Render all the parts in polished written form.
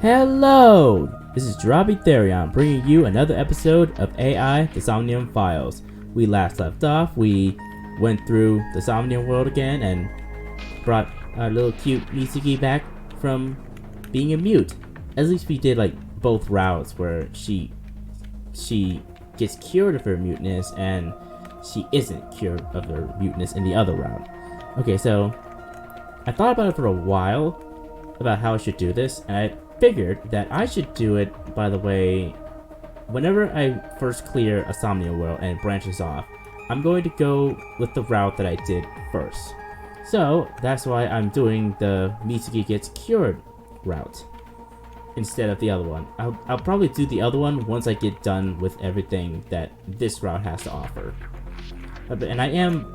Hello! This is Jarabi Therion bringing you another episode of AI, the Somnium Files. We last left off, we went through the Somnium world again and brought our little cute Mizuki back from being a mute. At least we did like both routes where she gets cured of her muteness and she isn't cured of her muteness in the other route. Okay, so I thought about it for a while about how I should do this, and I figured that I should do it by the way, whenever I first clear a Somnium world and it branches off, I'm going to go with the route that I did first. So that's why I'm doing the Mizuki gets cured route instead of the other one. I'll probably do the other one once I get done with everything that this route has to offer. And I'm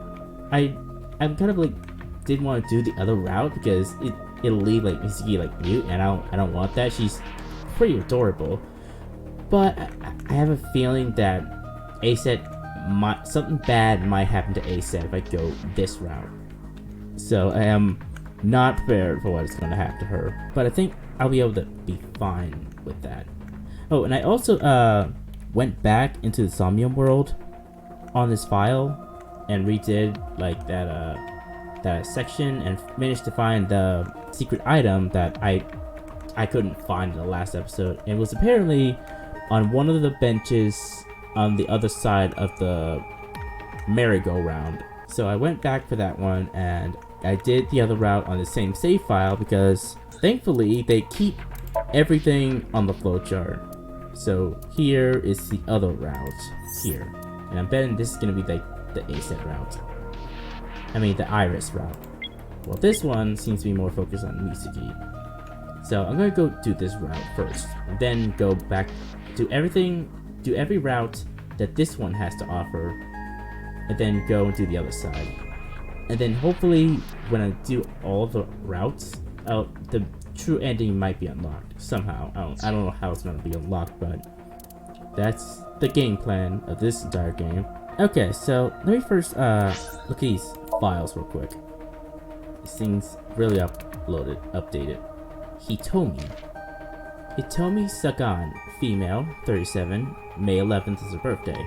kind of like didn't want to do the other route because it'll leave like Mizuki like mute, and I don't want that. She's pretty adorable, but I have a feeling that something bad might happen to Aset if I go this route. So I am not prepared for what is going to happen to her, but I think I'll be able to be fine with that. Oh, and I also went back into the Somnium world on this file and redid like that section and managed to find the secret item that I couldn't find in the last episode. It was apparently on one of the benches on the other side of the merry-go-round. So I went back for that one and I did the other route on the same save file because thankfully they keep everything on the flowchart. So here is the other route here, and I'm betting this is gonna be like the Aset route. I mean the Iris route. Well, this one seems to be more focused on Mizuki. So I'm gonna go do this route first, and then go back to every route that this one has to offer, and then go and do the other side. And then hopefully when I do all the routes, the true ending might be unlocked somehow. I don't know how it's gonna be unlocked, but that's the game plan of this entire game. Okay, so let me first look at these files real quick. This thing's really updated. Hitomi Sagan, female, 37, May 11th is her birthday.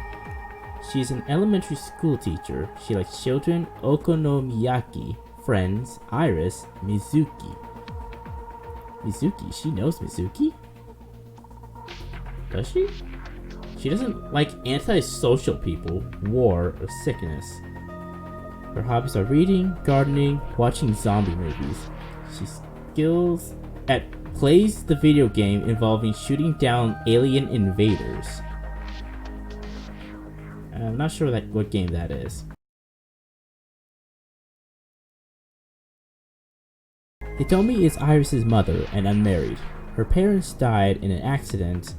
She's an elementary school teacher. She likes children, okonomiyaki, friends, Iris, Mizuki. Mizuki? She knows Mizuki? Does she? She doesn't like antisocial people, war, or sickness. Her hobbies are reading, gardening, watching zombie movies. She plays the video game involving shooting down alien invaders. I'm not sure what game that is. Hitomi is Iris's mother and unmarried. Her parents died in an accident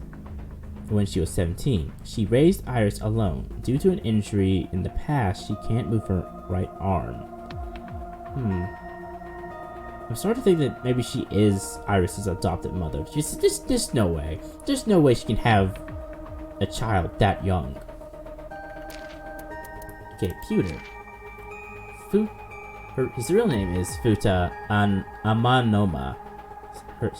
when she was 17. She raised Iris alone. Due to an injury in the past, she can't move her right arm. I'm starting to think that maybe she is Iris's adopted mother. There's no way. There's no way she can have a child that young. Okay, Pewter. His real name is Futa Amanoma.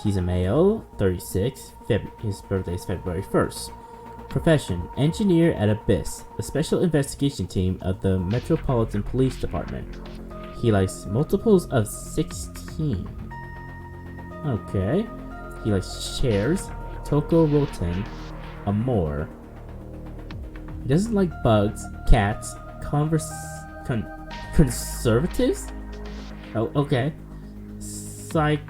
He's a male, 36. His birthday is February 1st. Profession: engineer at Abyss, a special investigation team of the Metropolitan Police Department. He likes multiples of 16. Okay. He likes chairs, Toko Roten, Amor. He doesn't like bugs, cats, conservatives? Oh, okay. CYCLOPS.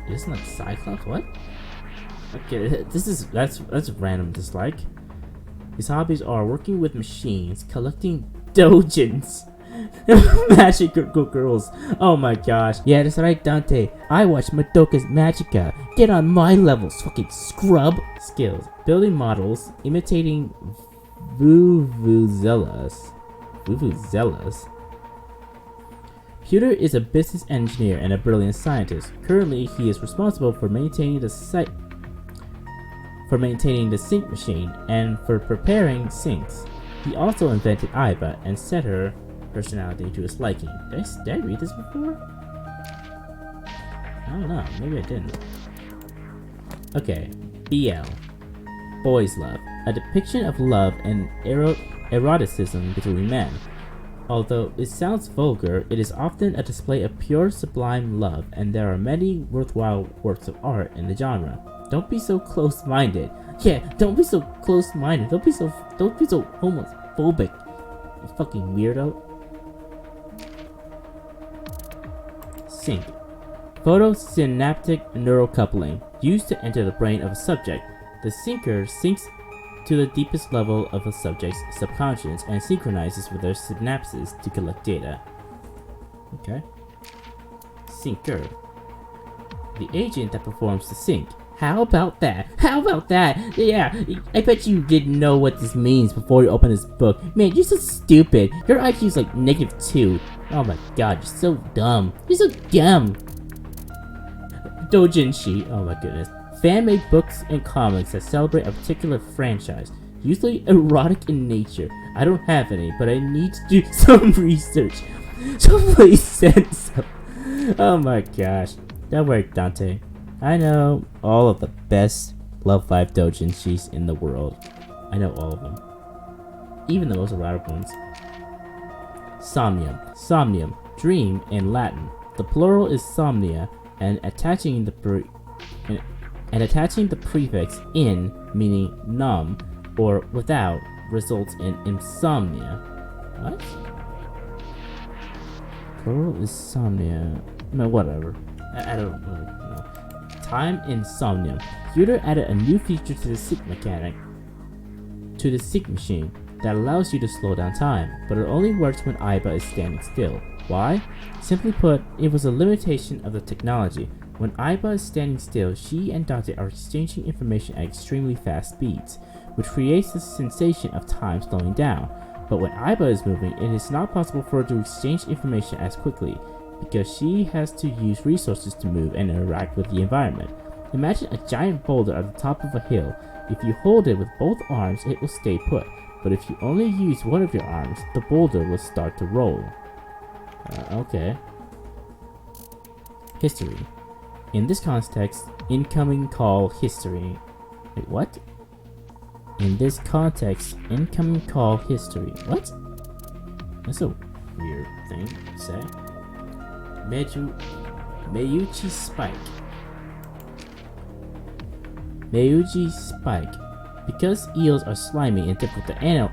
He doesn't like Cyclops? What? Okay, that's a random dislike. His hobbies are working with machines, collecting dojins, magic girls. Oh my gosh. Yeah, that's right, Dante. I watch Madoka's Magica. Get on my levels, fucking scrub. Skills: building models, imitating vuvuzelas. Pewter is a business engineer and a brilliant scientist. Currently, he is responsible for maintaining the sink machine and for preparing sinks. He also invented Aiba and set her personality to his liking. Did I read this before? don't know. Maybe I didn't. Okay. BL. Boys Love. A depiction of love and eroticism between men. Although it sounds vulgar, it is often a display of pure, sublime love, and there are many worthwhile works of art in the genre. Don't be so close-minded. Yeah, don't be so close-minded. Don't be so homophobic. You fucking weirdo. Sync. Photosynaptic neural coupling, used to enter the brain of a subject. The syncer syncs to the deepest level of a subject's subconscious and synchronizes with their synapses to collect data. Okay. Syncer. The agent that performs the sync. How about that? How about that? Yeah, I bet you didn't know what this means before you open this book. Man, you're so stupid. Your IQ's like -2. Oh my god, you're so dumb. You're so dumb. Doujinshi. Oh my goodness. Fan-made books and comics that celebrate a particular franchise, usually erotic in nature. I don't have any, but I need to do some research. So please send some. Oh my gosh. Don't worry, Dante. I know all of the best Love Live doujinshis in the world. I know all of them. Even the most erotic ones. Somnium. Somnium. Dream in Latin. The plural is somnia, and attaching the prefix in, meaning numb or without, results in insomnia. What? Plural is somnia. No, whatever. I don't really know. Time insomnium. Computer added a new feature to the sync machine that allows you to slow down time, but it only works when Aiba is standing still. Why? Simply put, it was a limitation of the technology. When Aiba is standing still, she and Dante are exchanging information at extremely fast speeds, which creates the sensation of time slowing down. But when Aiba is moving, it is not possible for her to exchange information as quickly, because she has to use resources to move and interact with the environment. Imagine a giant boulder at the top of a hill. If you hold it with both arms, it will stay put, but if you only use one of your arms, the boulder will start to roll. Okay. History. In this context, incoming call history. Wait, what? In this context, incoming call history. What? That's a weird thing to say. Meuchi Spike. Meuchi Spike. Because eels are slimy and difficult to handle,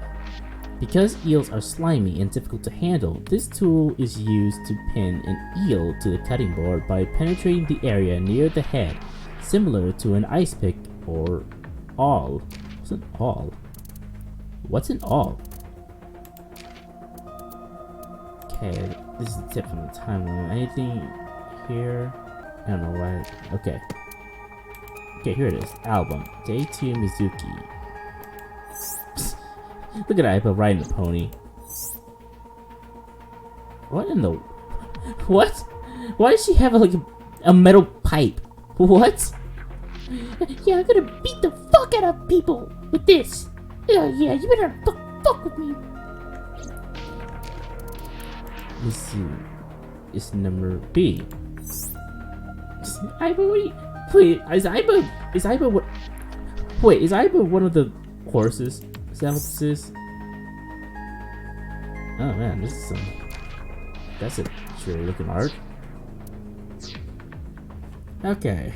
this tool is used to pin an eel to the cutting board by penetrating the area near the head, similar to an ice pick or awl. What's an awl? What's an awl? Okay, this is the tip from the timeline. Anything here? I don't know why. Okay. Okay, here it is. Album. Day 2 Mizuki. Look at Aiba riding the pony. What in the... What? Why does she have like a metal pipe? What? Yeah, I'm gonna beat the fuck out of people with this. Yeah, you better fuck with me. This is number B. Aiba, wait, is Aiba what? Wait, is Aiba one of the horses? Is that what this is? Oh man, this is that's a sure looking art. Okay,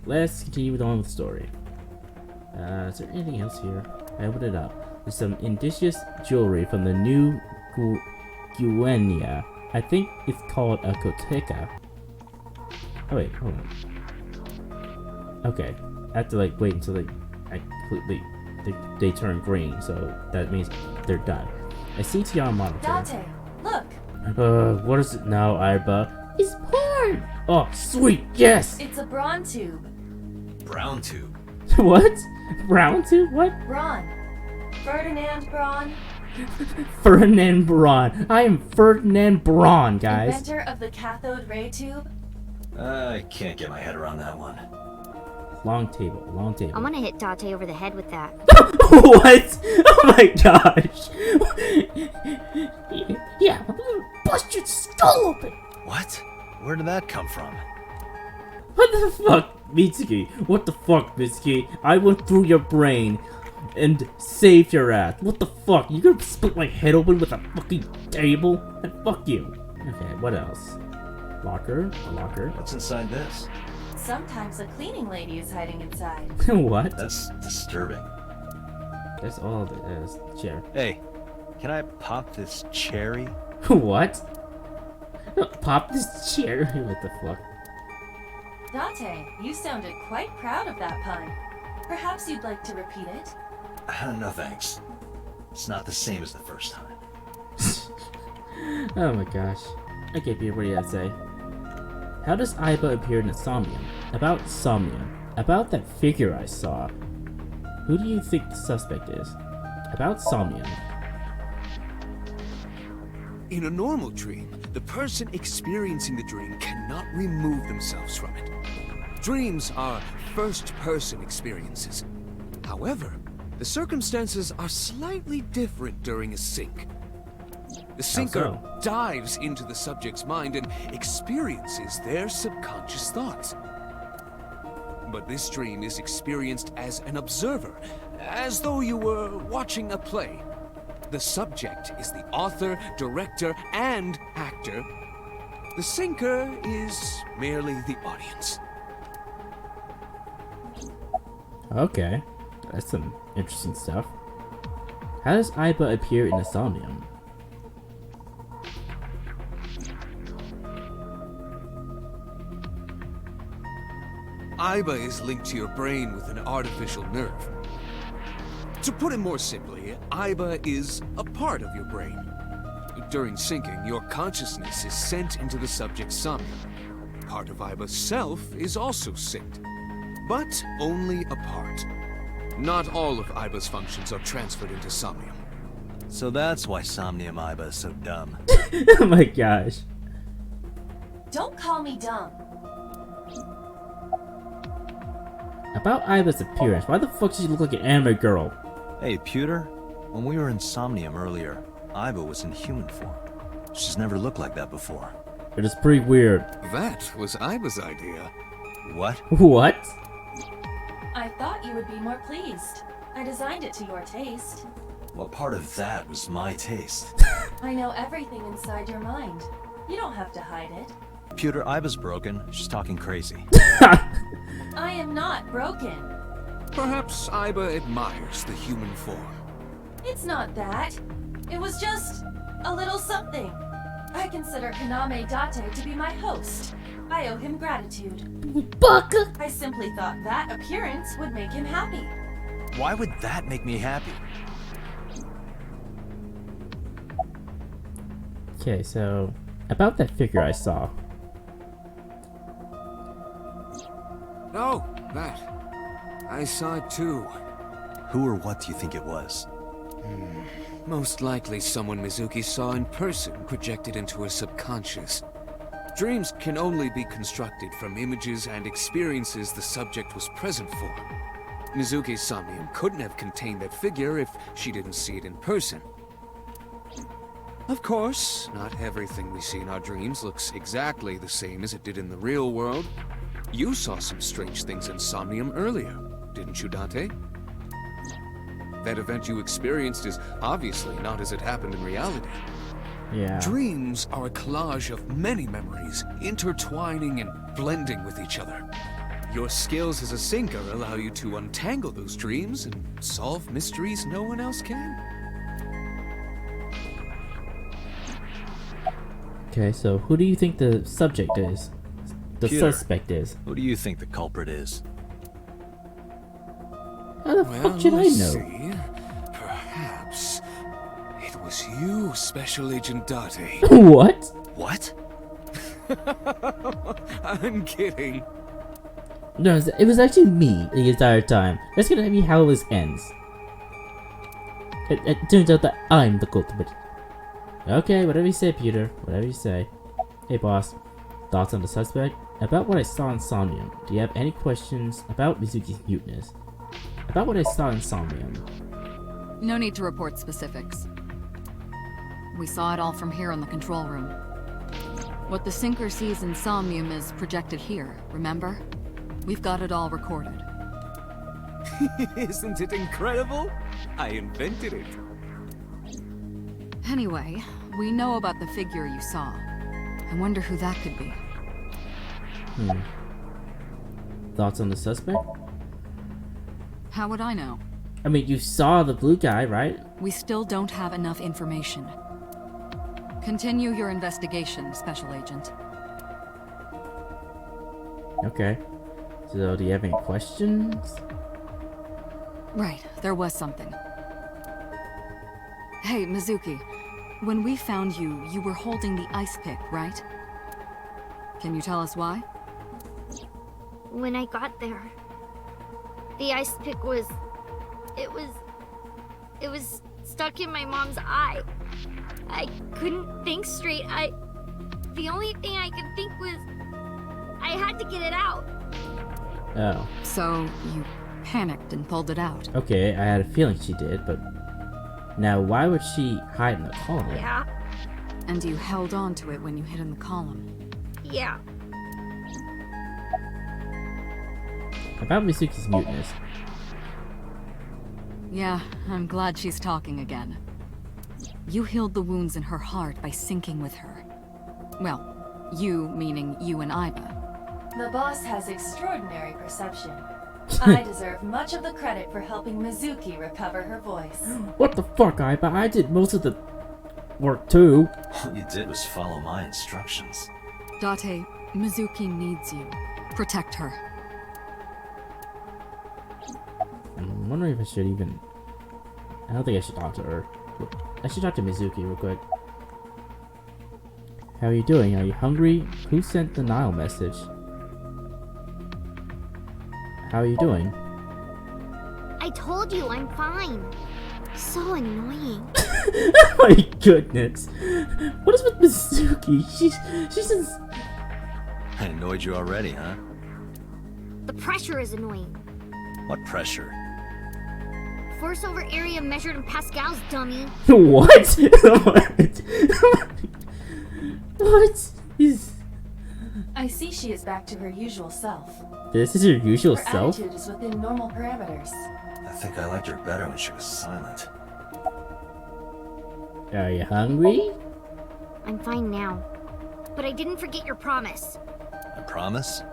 let's continue on with the story. Is there anything else here? I opened it up. There's some indigenous jewelry from the new Guinea. I think it's called a koteka. Oh wait, hold on. Okay, I have to like wait until they turn green, so that means they're done. A CTR monitor. Dante, look! What is it now, Aiba? It's porn! Oh, sweet, yes! It's a brawn tube. Brown tube? What? Brown tube? What? Brawn. Ferdinand Braun. Ferdinand Braun. I am Ferdinand Braun, guys. Inventor of the cathode ray tube. I can't get my head around that one. Long table. I'm gonna hit Dante over the head with that. What? Oh my gosh! Yeah, I'm gonna bust your skull open! What? Where did that come from? What the fuck, Mizuki? What the fuck, Mizuki? I went through your brain and saved your ass. What the fuck? You gonna split my head open with a fucking table? And fuck you. Okay, what else? Locker? A locker? What's inside this? Sometimes a cleaning lady is hiding inside. What? That's disturbing. That's all it is. Chair. Hey, can I pop this cherry? What? Pop this cherry? What the fuck? Date, you sounded quite proud of that pun. Perhaps you'd like to repeat it? No thanks. It's not the same as the first time. Oh my gosh. Okay, Peter, what do you have to say? How does Aiba appear in the Somnium? About Somnium. About that figure I saw. Who do you think the suspect is? About Somnium. In a normal dream, the person experiencing the dream cannot remove themselves from it. Dreams are first-person experiences. However, the circumstances are slightly different during a sync. The sinker dives into the subject's mind and experiences their subconscious thoughts. But this dream is experienced as an observer, as though you were watching a play. The subject is the author, director, and actor. The sinker is merely the audience. Okay. That's some interesting stuff. How does Aiba appear in the Somnium? Aiba is linked to your brain with an artificial nerve. To put it more simply, Aiba is a part of your brain. During syncing, your consciousness is sent into the subject's somnium. Part of Aiba's self is also synced, but only a part. Not all of Aiba's functions are transferred into Somnium. So that's why Somnium Aiba is so dumb. Oh my gosh. Don't call me dumb. About Aiba's appearance, why the fuck does she look like an anime girl? Hey, Pewter. When we were in Somnium earlier, Aiba was in human form. She's never looked like that before. It is pretty weird. That was Aiba's idea. What? What? I thought you would be more pleased. I designed it to your taste. What part of that was my taste? I know everything inside your mind. You don't have to hide it. Pewter, Aiba's broken. She's talking crazy. I am not broken. Perhaps Aiba admires the human form. It's not that. It was just a little something. I consider Kaname Date to be my host. I owe him gratitude. Baka! I simply thought that appearance would make him happy. Why would that make me happy? Okay, so about that figure I saw. Oh, that. I saw it too. Who or what do you think it was? Most likely someone Mizuki saw in person projected into her subconscious. Dreams can only be constructed from images and experiences the subject was present for. Mizuki's Somnium couldn't have contained that figure if she didn't see it in person. Of course, not everything we see in our dreams looks exactly the same as it did in the real world. You saw some strange things in Somnium earlier, didn't you, Date? That event you experienced is obviously not as it happened in reality. Yeah. Dreams are a collage of many memories, intertwining and blending with each other. Your skills as a sinker allow you to untangle those dreams and solve mysteries no one else can. Okay, so who do you think the subject is? The Pewter. suspect is? Who do you think the culprit is? How the fuck should I let's know? see. Perhaps it was you, Special Agent Date. What? What? I'm kidding. No, it was actually me the entire time. That's gonna be how this ends. It turns out that I'm the culprit. Okay, whatever you say, Peter. Whatever you say. Hey, boss. Thoughts on the suspect? About what I saw in Somnium. Do you have any questions about Mizuki's muteness? About what I saw in Somnium. No need to report specifics. We saw it all from here in the control room. What the sinker sees in Somnium is projected here, remember? We've got it all recorded. Isn't it incredible? I invented it. Anyway, we know about the figure you saw. I wonder who that could be. Thoughts on the suspect? How would I know? I mean, you saw the blue guy, right? We still don't have enough information. Continue your investigation, Special Agent. Okay. So, do you have any questions? Right, there was something. Hey, Mizuki. When we found you, you were holding the ice pick, right? Can you tell us why? When I got there, the ice pick was... It was stuck in my mom's eye. I couldn't think straight. The only thing I could think was... I had to get it out. Oh. So, you panicked and pulled it out. Okay, I had a feeling she did, but... Now, why would she hide in the column? Yeah, And you held on to it when you hid in the column. yeah. About Mizuki's muteness. Yeah, I'm glad she's talking again. You healed the wounds in her heart by syncing with her. Well, you meaning you and Iba. The boss has extraordinary perception. I deserve much of the credit for helping Mizuki recover her voice. What the fuck, Iba? I did most of the work too. All you did was follow my instructions. Date, Mizuki needs you. Protect her. I'm wondering if I should even... I don't think I should talk to her. I should talk to Mizuki real quick. How are you doing? Are you hungry? Who sent the Nile message? How are you doing? I told you I'm fine. So annoying. Oh my goodness. What is with Mizuki? She's just... I annoyed you already, huh? The pressure is annoying. What pressure? Force over area measured in pascals, dummy. What? What? What is... I see she is back to her usual self. This is your usual Her self? attitude is within normal parameters. I think I liked her better when she was silent. Are you hungry? I'm fine now. But I didn't forget your promise. I promise?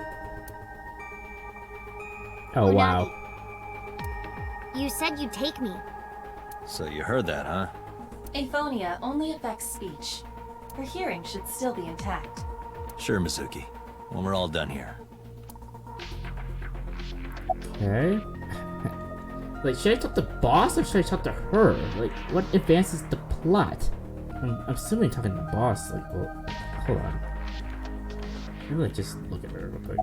Oh wow. You said you'd take me. So you heard that, huh? Aphonia only affects speech. Her hearing should still be intact. Sure, Mizuki. When we're all done here. Okay. Like, should I talk to the boss or should I talk to her? Like, what advances the plot? I'm assuming talking to the boss. Like, well, hold on. Maybe like just look at her real quick.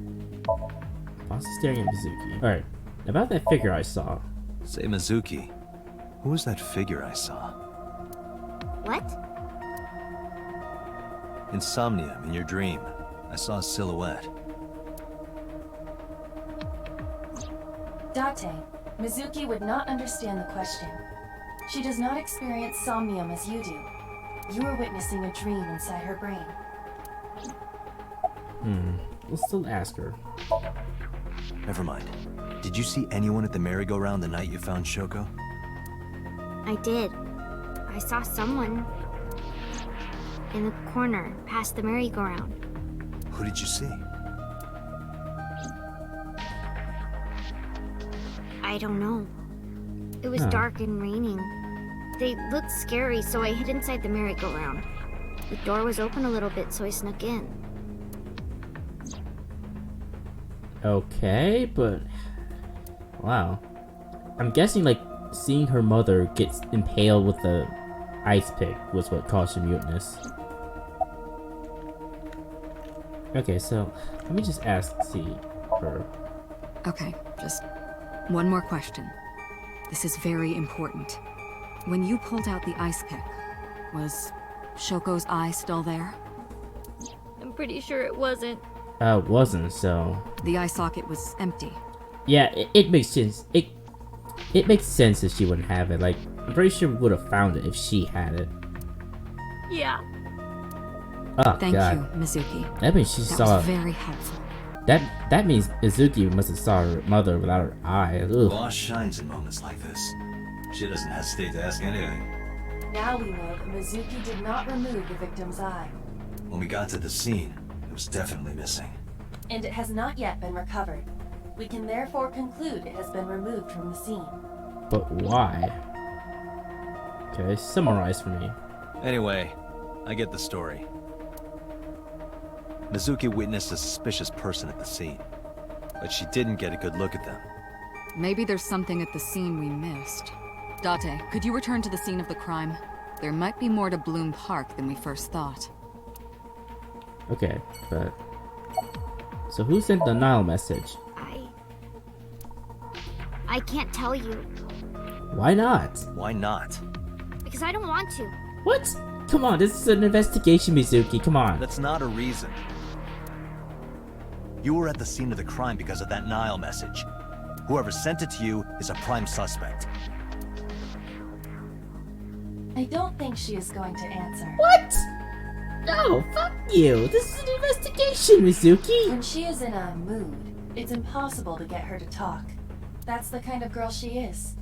Boss is staring at Mizuki. Alright, about that figure I saw. Say, Mizuki, who was that figure I saw? What? In Somnium, in your dream, I saw a silhouette. Date, Mizuki would not understand the question. She does not experience somnium as you do. You are witnessing a dream inside her brain. Let's still ask her. Never mind. Did you see anyone at the merry-go-round the night you found Shoko? I did. I saw someone in the corner past the merry-go-round. Who did you see? I don't know. It was Huh. dark and raining. They looked scary, so I hid inside the merry-go-round. The door was open a little bit, so I snuck in. Okay, but... Wow. I'm guessing, like, seeing her mother get impaled with the ice pick was what caused her muteness. Okay, so let me just see her. Okay, just one more question. This is very important. When you pulled out the ice pick, was Shoko's eye still there? I'm pretty sure it wasn't. It wasn't, so... The eye socket was empty. Yeah, it makes sense. It makes sense if she wouldn't have it. Like, I'm pretty sure we would have found it if she had it. Yeah. Oh, Thank God. you, Mizuki. That means she That saw... was very helpful. That means Mizuki must have saw her mother without her eye. Ugh. Boss shines in moments like this. She doesn't hesitate to ask anything. Now we know that Mizuki did not remove the victim's eye, When we got to the scene, it was definitely missing. and it has not yet been recovered. We can therefore conclude it has been removed from the scene. But why? Okay, summarize for me. Anyway, I get the story. Mizuki witnessed a suspicious person at the scene, but she didn't get a good look at them. Maybe there's something at the scene we missed. Date, could you return to the scene of the crime? There might be more to Bloom Park than we first thought. Okay, but... So who sent the Nile message? I can't tell you. Why not? Why not? Because I don't want to. What? Come on, this is an investigation, Mizuki, come on. That's not a reason. You were at the scene of the crime because of that Nile message. Whoever sent it to you is a prime suspect. I don't think she is going to answer. What? No, fuck you. This is an investigation, Mizuki. When she is in a mood, it's impossible to get her to talk. That's the kind of girl she is.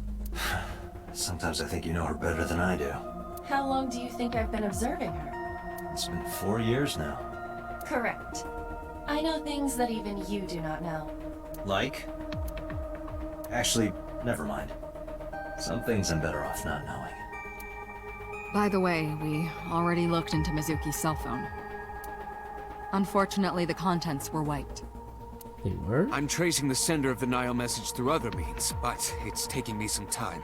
Sometimes I think you know her better than I do. How long do you think I've been observing her? It's been 4 years now. Correct. I know things that even you do not know. Like? Actually, never mind. Some things I'm better off not knowing. By the way, we already looked into Mizuki's cell phone. Unfortunately, the contents were wiped. They were? I'm tracing the sender of the Nile message through other means, but it's taking me some time.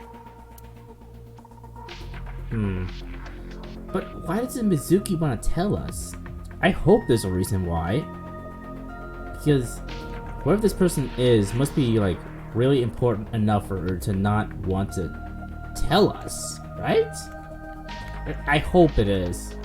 But why doesn't Mizuki want to tell us? I hope there's a reason why. Because whoever this person is must be like really important enough for her to not want to tell us, right? I hope it is.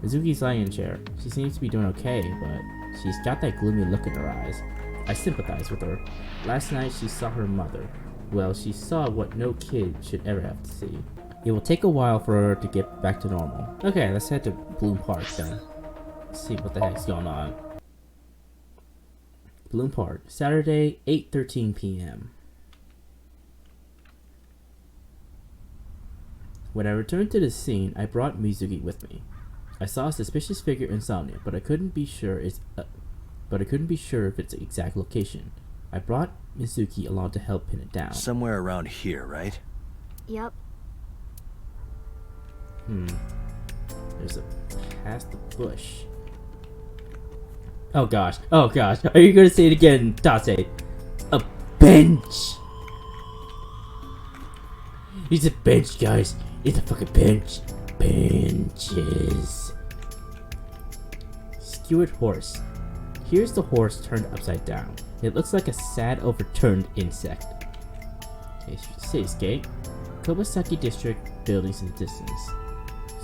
Mizuki's lying in a chair. She seems to be doing okay, but she's got that gloomy look in her eyes. I sympathize with her. Last night she saw her mother. Well, she saw what no kid should ever have to see. It will take a while for her to get back to normal. Okay, let's head to Bloom Park then. Let's see what the heck's going on. Bloom Park, Saturday, 8:13 p.m. When I returned to the scene, I brought Mizuki with me. I saw a suspicious figure in Somnium, but I couldn't be sure of its exact location. I brought Mizuki along to help pin it down. Somewhere around here, right? Yep. There's a past the bush. Oh gosh. Oh gosh. Are you gonna say it again, Tate? A bench. It's a bench, guys. It's a fucking bench. Benches. Skewered horse. Here's the horse turned upside down. It looks like a sad overturned insect. Okay, cityscape. Kawasaki District, buildings in the distance.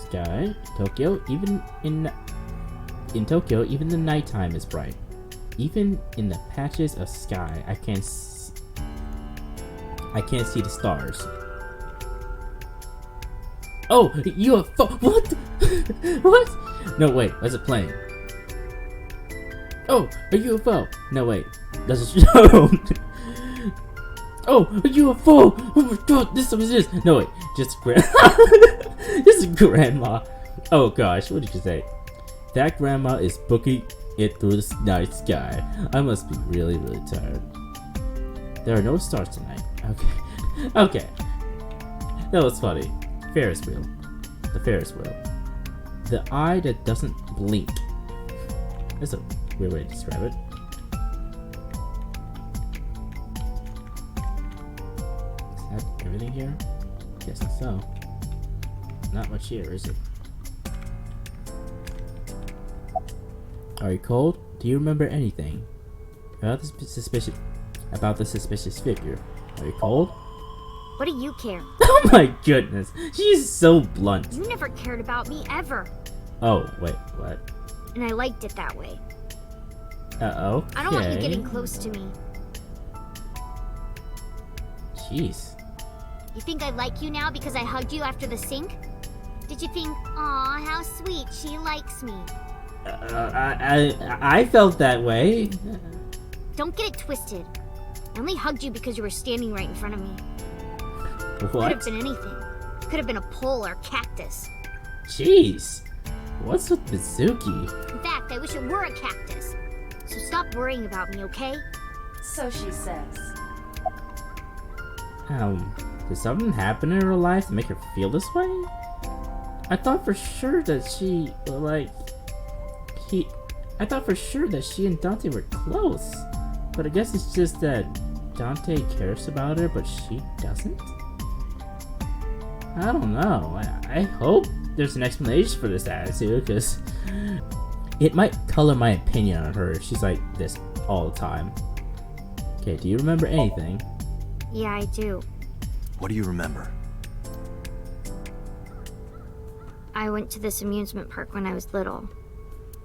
Sky, Tokyo, even in Tokyo, even the nighttime is bright. Even in the patches of sky, I can't see the stars. Oh, UFO! What? What? No, wait, that's a plane. Oh, a UFO! No, wait, that's a drone. Oh, a UFO! Oh my god, this is this. No, wait, just this is grandma. Oh gosh, what did you say? That grandma is booking it through the night sky. I must be really, really tired. There are no stars tonight. Okay. Okay. That was funny. Ferris wheel. The Ferris wheel. The eye that doesn't blink. That's a weird way to describe it. Is that everything here? Guessing so. Not much here, is it? Are you cold? Do you remember anything about the suspicious figure? Are you cold? What do you care? Oh my goodness, she's so blunt. You never cared about me ever. Oh wait, what? And I liked it that way. Okay. I don't want you getting close to me. Jeez. You think I like you now because I hugged you after the sink? Did you think, aw, how sweet, she likes me? I felt that way. Don't get it twisted. I only hugged you because you were standing right in front of me. Could What? have been anything. Could have been a pole or cactus. Jeez. What's with Mizuki? In fact, I wish it were a cactus. So stop worrying about me, okay? So she says. Did something happen in her life to make her feel this way? I thought for sure that she, I thought for sure that she and Dante were close. But I guess it's just that Dante cares about her, but she doesn't? I don't know. I hope there's an explanation for this attitude, because it might color my opinion on her if she's like this all the time. Okay, do you remember anything? Yeah, I do. What do you remember? I went to this amusement park when I was little.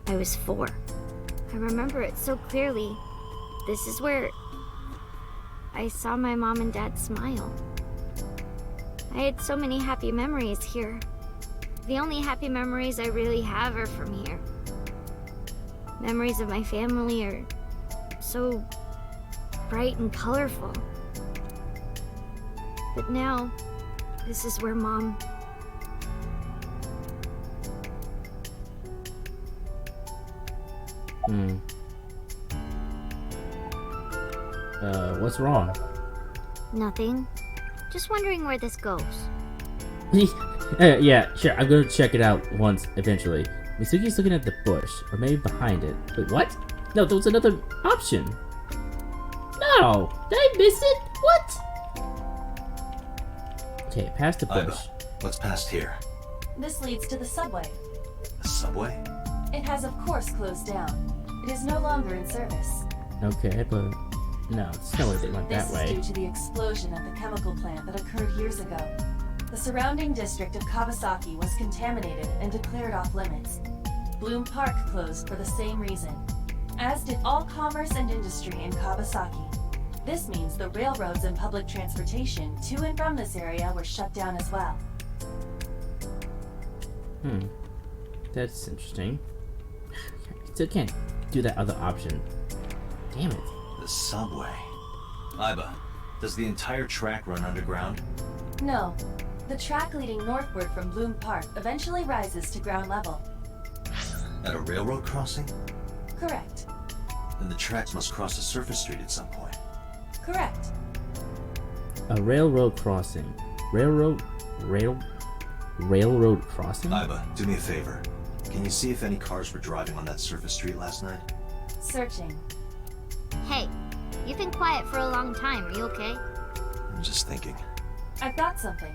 I was 4. I remember it so clearly. This is where I saw my mom and dad smile. I had so many happy memories here. The only happy memories I really have are from here. Memories of my family are so bright and colorful. But now, this is where Mom... What's wrong? Nothing. Just wondering where this goes. Yeah, sure, I'm gonna check it out once, eventually. Mizuki's looking at the bush, or maybe behind it. Wait, what? No, there was another option. No! Did I miss it? What? Okay, past the bush. What's past here? This leads to the subway. The subway? It has, of course, closed down. It is no longer in service. Okay, but no, it's no way they went This that way. is due to the explosion at the chemical plant that occurred years ago. The surrounding district of Kawasaki was contaminated and declared off limits. Bloom Park closed for the same reason, as did all commerce and industry in Kawasaki. This means the railroads and public transportation to and from this area were shut down as well. That's interesting. Still can't do that other option. Damn it. The subway. Iba, does the entire track run underground? No. The track leading northward from Bloom Park eventually rises to ground level. At a railroad crossing? Correct. Then the tracks must cross a surface street at some point. Correct. A railroad crossing. Railroad crossing? Iba, do me a favor. Can you see if any cars were driving on that surface street last night? Searching. Hey, you've been quiet for a long time. Are you okay? I'm just thinking. I've got something.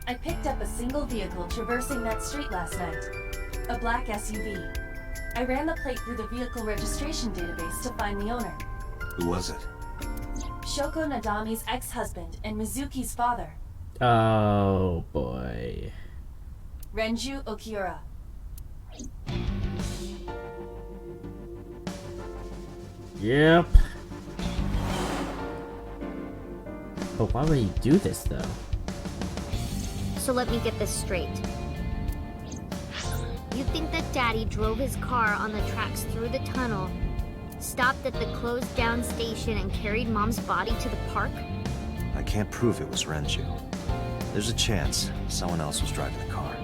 I picked up a single vehicle traversing that street last night. A black SUV. I ran the plate through the vehicle registration database to find the owner. Who was it? Shoko Nadami's ex-husband and Mizuki's father, Oh boy. Renju Okiura. Yep. But why would he do this though? So let me get this straight. You think that Daddy drove his car on the tracks through the tunnel, stopped at the closed down station, and carried Mom's body to the park? I can't prove it was Renju. There's a chance someone else was driving the car.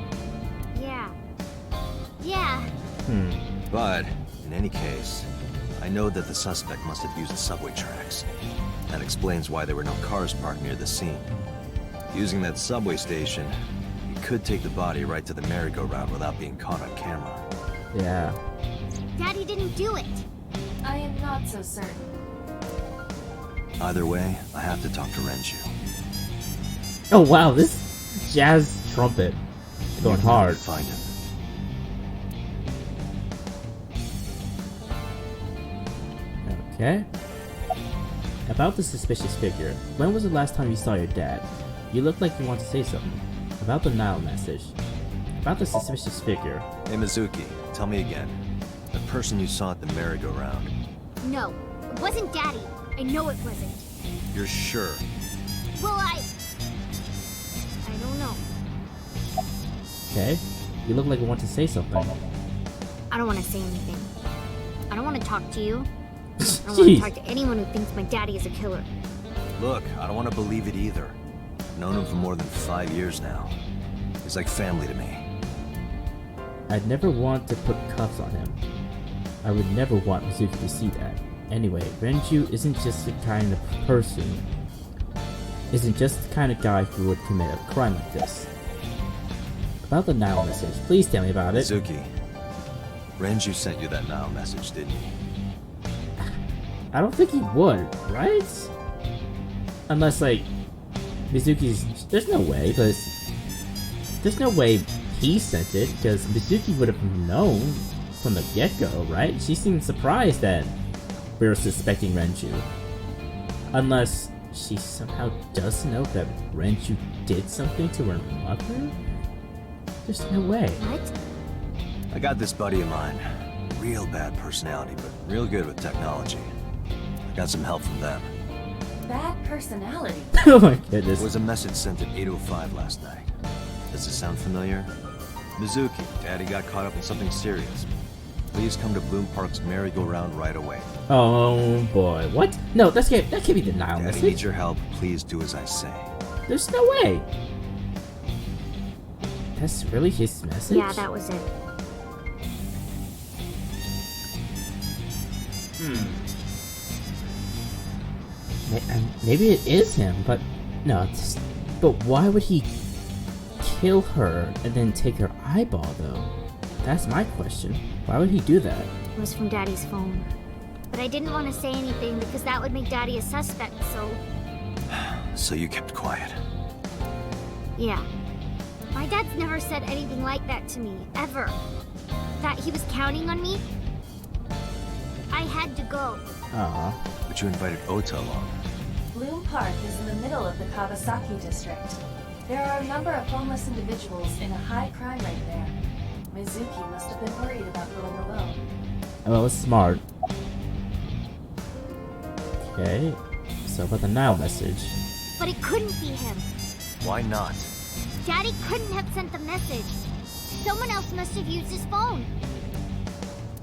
Yeah. But, in any case, I know that the suspect must have used the subway tracks. That explains why there were no cars parked near the scene. Using that subway station, he could take the body right to the merry-go-round without being caught on camera. Yeah. Daddy didn't do it. I am not so certain. Either way, I have to talk to Renju. Oh wow, this jazz trumpet going hard. Find him. Okay. About the suspicious figure. When was the last time you saw your dad? You look like you want to say something. About the Nile message. About the suspicious figure. Hey Mizuki, tell me again. The person you saw at the merry-go-round. No, it wasn't Daddy. I know it wasn't. You're sure? Well, I don't know. Okay. You look like you want to say something. I don't want to say anything. I don't want to talk to you. I don't want to Jeez. talk to anyone who thinks my daddy is a killer. Look, I don't want to believe it either. I've known him for more than 5 years now. He's like family to me. I'd never want to put cuffs on him. I would never want Mizuki to see that. Anyway, Renju isn't just the kind of person, isn't just the kind of guy who would commit a crime like this. About the Nile message, please tell me about it. Mizuki, Renju sent you that Nile message, didn't he? I don't think he would, right? Unless, like, Mizuki's... There's no way, because... There's no way he sent it, because Mizuki would have known from the get-go, right? She seemed surprised that we were suspecting Renju. Unless she somehow does know that Renju did something to her mother? There's no way. What? I got this buddy of mine. Real bad personality, but real good with technology. I got some help from them. Bad personality. Oh my There goodness. was a message sent at 8:05 last night. Does it sound familiar? Mizuki, Daddy got caught up in something serious. Please come to Bloom Park's merry-go-round right away. Oh boy. What? No, that can't be the Nile Daddy message. needs your help. Please do as I say. There's no way. That's really his message? Yeah, that was it. Maybe it is him, but no. But why would he kill her and then take her eyeball, though? That's my question. Why would he do that? It was from Daddy's phone. But I didn't want to say anything because that would make Daddy a suspect, so... So you kept quiet. Yeah. My dad's never said anything like that to me, ever. That he was counting on me. I had to go. Aw. But you invited Ota along. Bloom Park is in the middle of the Kawasaki district. There are a number of homeless individuals in a high crime rate there. Mizuki must have been worried about going alone. Well, it's smart. Okay. So about the Nile message. But it couldn't be him. Why not? Daddy couldn't have sent the message. Someone else must have used his phone.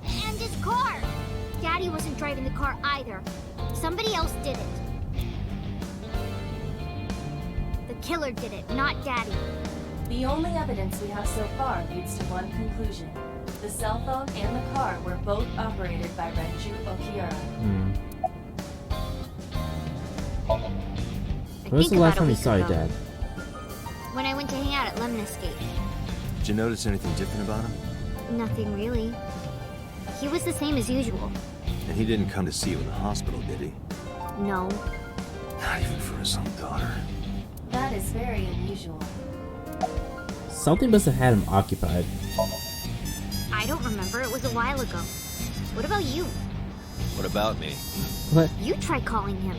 And his car. Daddy wasn't driving the car either. Somebody else did it. The killer did it, not Daddy. The only evidence we have so far leads to one conclusion. The cell phone and the car were both operated by Renju Okiura. When was the last time you saw your dad? When I went to hang out at Lemon Escape. Did you notice anything different about him? Nothing really. He was the same as usual. And he didn't come to see you in the hospital, did he? No. Not even for his own daughter. That is very unusual. Something must have had him occupied. I don't remember. It was a while ago. What about you? What about me? What? You tried calling him.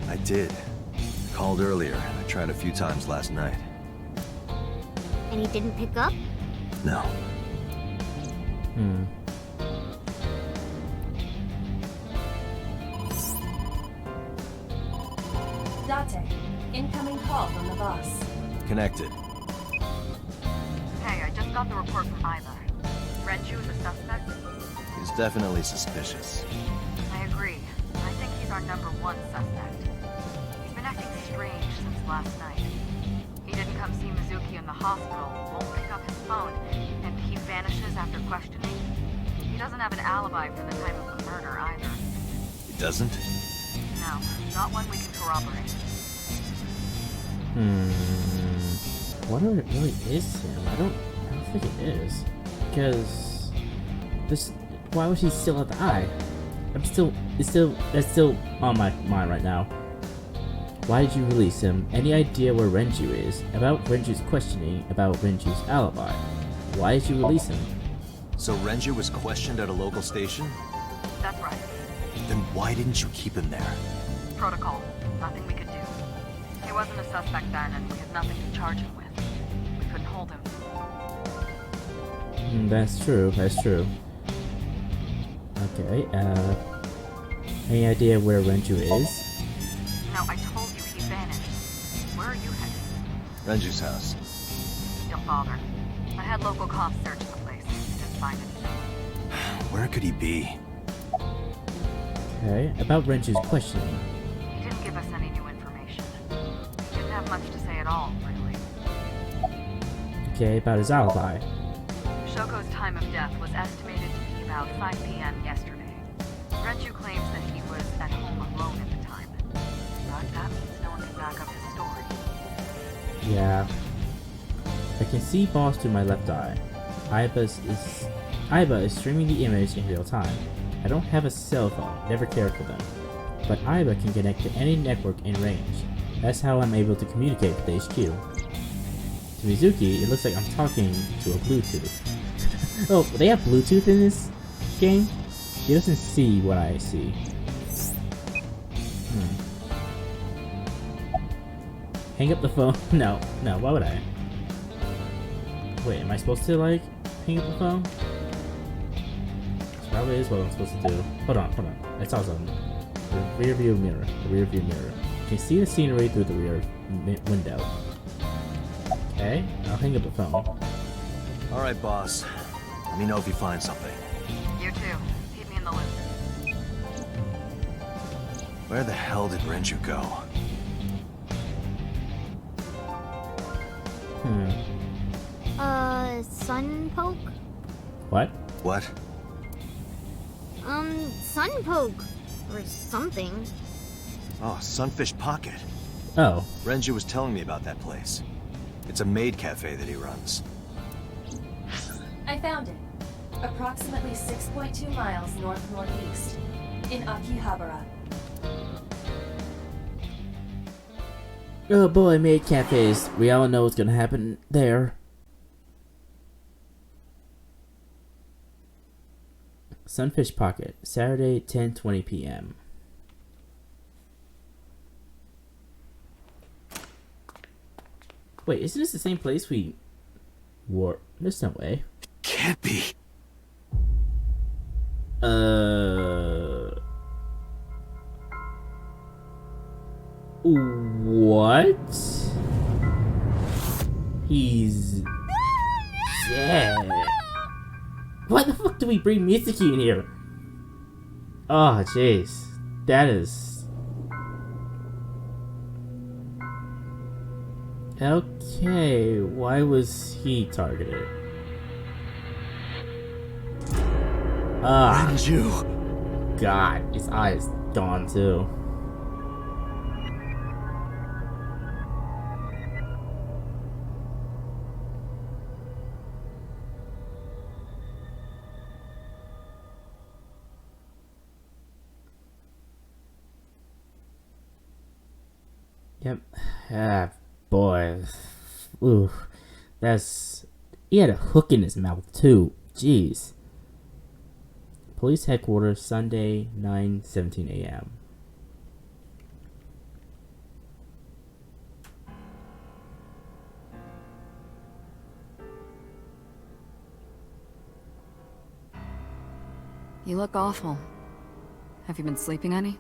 I did. I called earlier. I tried a few times last night. And he didn't pick up? No. Date, incoming call from the boss. Connected. Hey, I just got the report from Iva. Renju is a suspect? He's definitely suspicious. I agree. I think he's our number one suspect. He's been acting strange since last night. He didn't come see Mizuki in the hospital, won't pick up his phone, and he vanishes after questioning. He doesn't have an alibi for the time of the murder either. He doesn't? No, not one we can corroborate. What if it really is him? I don't think it is. Because this, why was he still at the eye? That's still on my mind right now. Why did you release him? Any idea where Renju is? About Renju's questioning about Renju's alibi. Why did you release him? So Renju was questioned at a local station? That's right. Then why didn't you keep him there? Protocol. Nothing we could do. He wasn't a suspect then, and we had nothing to charge him with. We couldn't hold him. That's true. Okay, any idea where Renju is? No, I told you he vanished. Where are you headed? Renju's house. Don't bother. I had local cops search the place. Didn't find anything. Where could he be? Okay, about Renju's questioning. He didn't give us any new information. He didn't have much to say at all, really. Okay, about his alibi. Shoko's time of death was estimated to be about 5 p.m. yesterday. Renju claims that he was at home alone at the time. But that means no one can back up his story. Yeah. I can see Boss through my left eye. Aiba is streaming the image in real time. I don't have a cell phone, never cared for them. But Aiba can connect to any network in range. That's how I'm able to communicate with HQ. To Mizuki, it looks like I'm talking to a Bluetooth. Oh, they have Bluetooth in this game? He doesn't see what I see. Hang up the phone? No, why would I? Wait, am I supposed to, like, hang up the phone? This probably is what I'm supposed to do. Hold on. I saw something. The rear view mirror. You can see the scenery through the rear window. Okay, I'll hang up the phone. Alright, boss. Let me know if you find something. You too. Keep me in the loop. Where the hell did Renju go? Sun poke? What? What? Sun poke. Or something. Oh, Sunfish Pocket. Oh. Renju was telling me about that place. It's a maid cafe that he runs. I found it. Approximately 6.2 miles north-northeast. In Akihabara. Oh boy, maid cafes. We all know what's gonna happen there. Sunfish Pocket, Saturday, 10:20 p.m. Wait, isn't this the same place we were? There's no way. Can't be. What? He's dead. Why the fuck do we bring Mizuki in here? Oh, jeez. That is... Okay, why was he targeted? Ah, Renju. God, his eye is gone too. Yep. Ah, boy. Ooh. That's... He had a hook in his mouth, too. Jeez. Police headquarters, Sunday, 9:17 a.m. You look awful. Have you been sleeping any?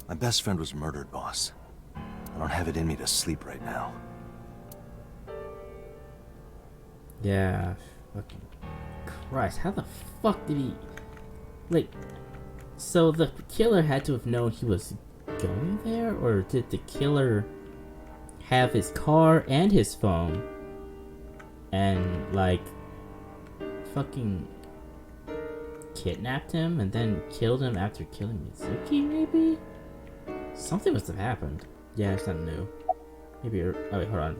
My best friend was murdered, boss. I don't have it in me to sleep right now. Yeah. Fucking Christ. How the fuck did he... Like... So the killer had to have known he was going there? Or did the killer have his car and his phone? And, like... Fucking... kidnapped him and then killed him after killing Mizuki, maybe? Something must have happened. Yeah, it's not new. Maybe you're... Oh, wait, hold on.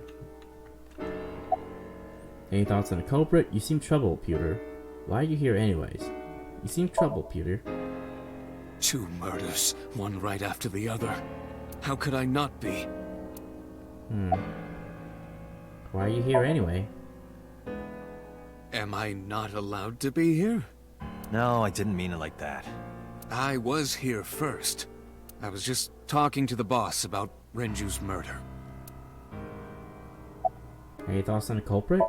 Any thoughts on the culprit? You seem troubled, Pewter. Why are you here anyways? You seem troubled, Pewter. 2 murders, one right after the other. How could I not be? Why are you here anyway? Am I not allowed to be here? No, I didn't mean it like that. I was here first. I was just talking to the boss about Renju's murder. Any thoughts on the culprit?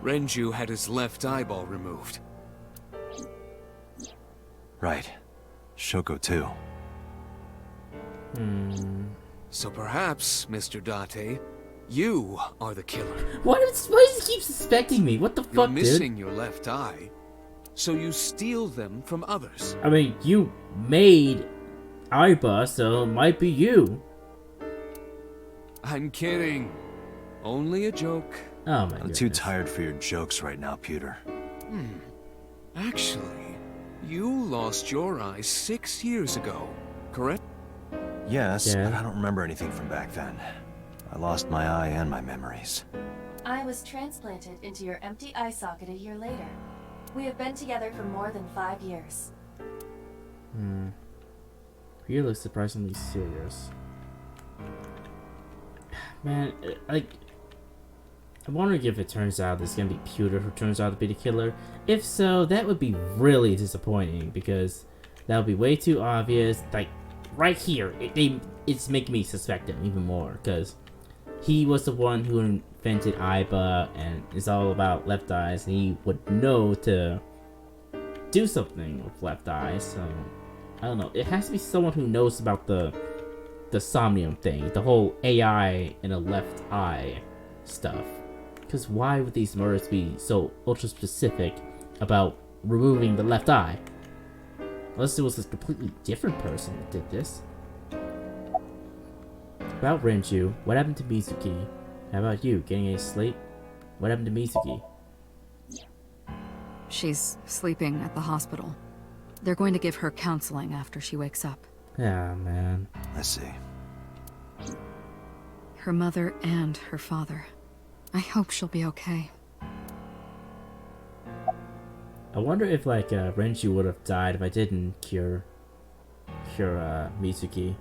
Renju had his left eyeball removed. Right. Shoko too. So perhaps, Mr. Date, You are the killer. Why does he keep suspecting me? What the You're fuck, missing dude? your left eye, so you steal them from others. I mean, you made Aiba, so it might be you. I'm kidding. Only a joke. Oh my I'm goodness. too tired for your jokes right now, Pewter. Actually, you lost your eye 6 years ago, correct? Yes, Yeah. but I don't remember anything from back then. I lost my eye and my memories. I was transplanted into your empty eye socket a year later. We have been together for more than 5 years. You look surprisingly serious. Man, like, I'm wondering if it turns out it's gonna be Pewter who turns out to be the killer. If so, that would be really disappointing because that would be way too obvious. Like, right here, it's making me suspect him even more because he was the one who invented Aiba and it's all about left eyes, and he would know to do something with left eyes. So I don't know. It has to be someone who knows about the Somnium thing, the whole AI in a left eye stuff. Because why would these murders be so ultra specific about removing the left eye? Unless it was a completely different person that did this. About Renju, what happened to Mizuki? How about you, getting any sleep? What happened to Mizuki? She's sleeping at the hospital. They're going to give her counseling after she wakes up. Ah, man. I see. Her mother and her father. I hope she'll be okay. I wonder if, like, Renju would have died if I didn't cure Mizuki.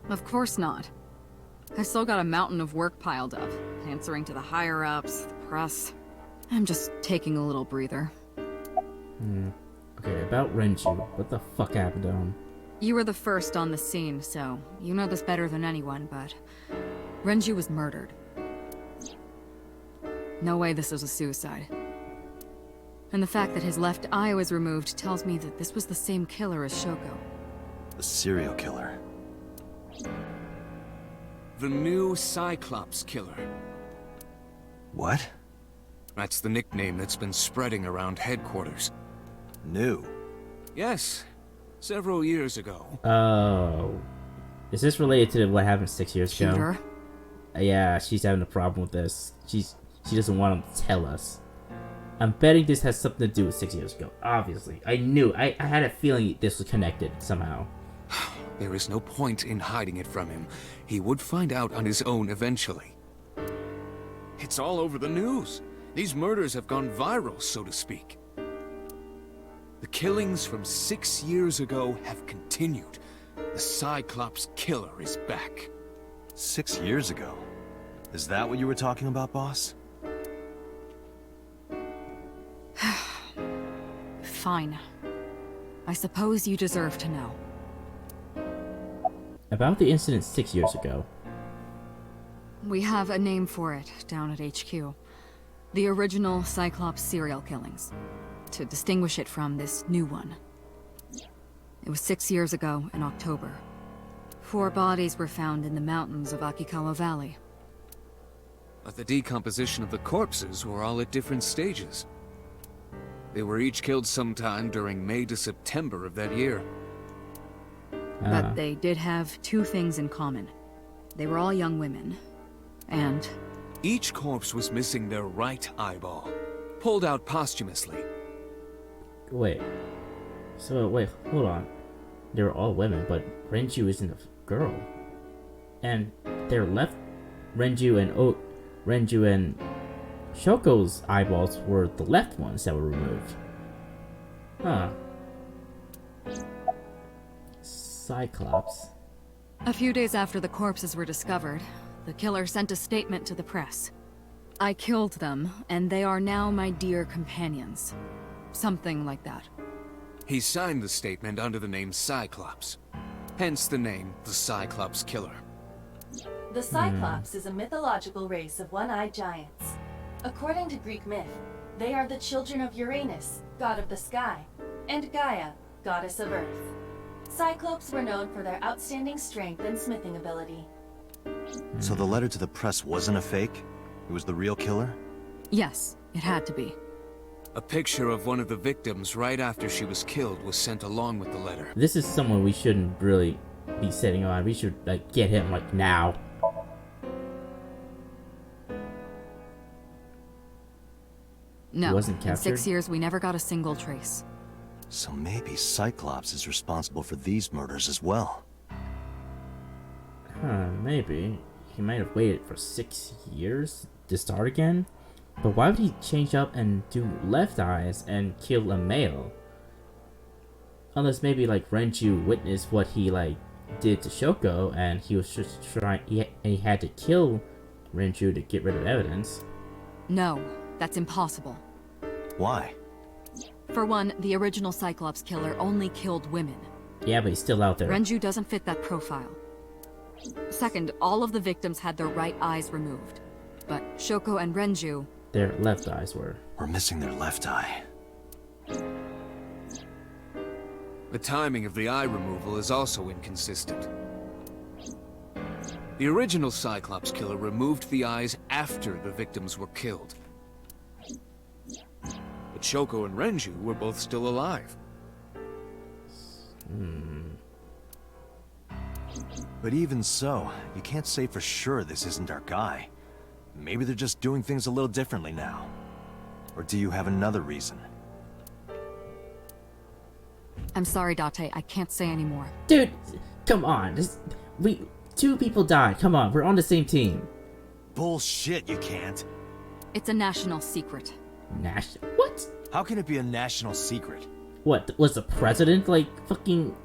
Of course not. I still got a mountain of work piled up, answering to the higher-ups, the press. I'm just taking a little breather. Okay, about Renju, what the fuck happened to him? You were the first on the scene, so you know this better than anyone, but Renju was murdered. No way this was a suicide. And the fact that his left eye was removed tells me that this was the same killer as Shoko. The serial killer. The new Cyclops killer. What? That's the nickname that's been spreading around headquarters. New. Yes, several years ago. Oh. Is this related to what happened 6 years ago? Peter? Yeah, she's having a problem with this. She doesn't want him to tell us. I'm betting this has something to do with 6 years ago. Obviously. I knew. I had a feeling this was connected somehow. There is no point in hiding it from him. He would find out on his own eventually. It's all over the news. These murders have gone viral, so to speak. The killings from 6 years ago have continued. The Cyclops killer is back. 6 years ago? Is that what you were talking about, boss? Fine. I suppose you deserve to know. About the incident 6 years ago. We have a name for it down at HQ. The original Cyclops serial killings. To distinguish it from this new one. It was 6 years ago in October. 4 bodies were found in the mountains of Akikawa Valley. But the decomposition of the corpses were all at different stages. They were each killed sometime during May to September of that year. But they did have 2 things in common. They were all young women. And Each corpse was missing their right eyeball, pulled out posthumously. Wait. So, wait, hold on. They were all women, but Renju isn't a girl. And their left... Renju and Shoko's eyeballs were the left ones that were removed. Huh. Cyclops. a few days after the corpses were discovered, the killer sent a statement to the press. I killed them, and they are now my dear companions. Something like that. He signed the statement under the name Cyclops. Hence the name, the Cyclops Killer. The Cyclops is a mythological race of one-eyed giants. According to Greek myth, they are the children of Uranus, god of the sky, and Gaia, goddess of earth. Cyclops were known for their outstanding strength and smithing ability. So the letter to the press wasn't a fake? It was the real killer? Yes, it had to be. A picture of one of the victims right after she was killed was sent along with the letter. This is someone we shouldn't really be setting on. We should, like, get him, like, now. No, wasn't in 6 captured? years we never got a single trace. So maybe Cyclops is responsible for these murders as well. Huh, maybe. He might have waited for 6 years to start again? But why would he change up and do left eyes and kill a male? Unless maybe, like, Renju witnessed what he, like, did to Shoko, and he was just trying, he had to kill Renju to get rid of evidence. No, that's impossible. Why? For one, the original Cyclops killer only killed women. Yeah, but he's still out there. Renju doesn't fit that profile. Second, all of the victims had their right eyes removed. But Shoko and Renju... Their left eyes were. We're missing their left eye. The timing of the eye removal is also inconsistent. The original Cyclops killer removed the eyes after the victims were killed. But Shoko and Renju were both still alive. But even so, you can't say for sure this isn't our guy. Maybe they're just doing things a little differently now. Or do you have another reason? I'm sorry, Date, I can't say anymore. Dude, come on. Two people died. Come on, we're on the same team. Bullshit, you can't. It's a national secret. What? How can it be a national secret? What, was the president, like, fucking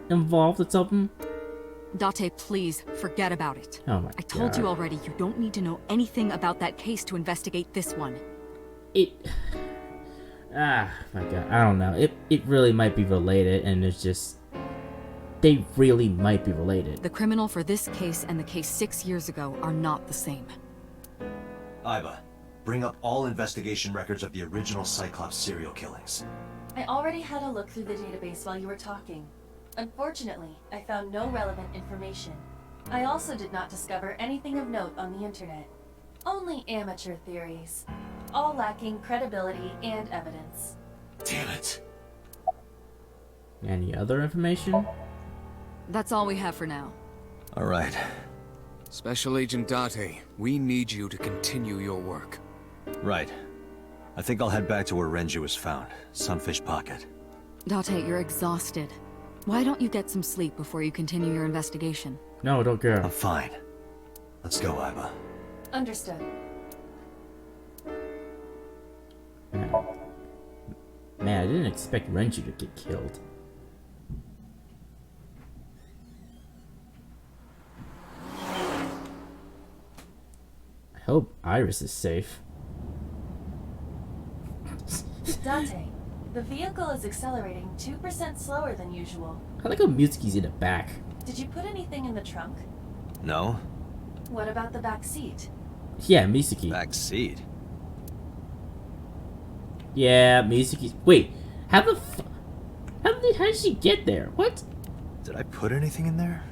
involved with something? Date, please, forget about it. Oh my god. I told you already, you don't need to know anything about that case to investigate this one. Ah, my god, I don't know. It really might be related, and it's just... They really might be related. The criminal for this case and the case 6 years ago are not the same. Iba, bring up all investigation records of the original Cyclops serial killings. I already had a look through the database while you were talking. Unfortunately, I found no relevant information. I also did not discover anything of note on the internet. Only amateur theories, all lacking credibility and evidence. Damn it. Any other information? That's all we have for now. All right. Special Agent Date, we need you to continue your work. Right. I think I'll head back to where Renju was found, Sunfish Pocket. Date, you're exhausted. Why don't you get some sleep before you continue your investigation? No, don't care. I'm fine. Let's go, Iba. Understood. Man, I didn't expect Renju to get killed. I hope Iris is safe. Dante, the vehicle is accelerating 2% slower than usual. I like how Mizuki's in the back. Did you put anything in the trunk? No? What about the back seat? Yeah, Mizuki. Back seat. Yeah, Mizuki's... Wait, how did she get there? What? Did I put anything in there?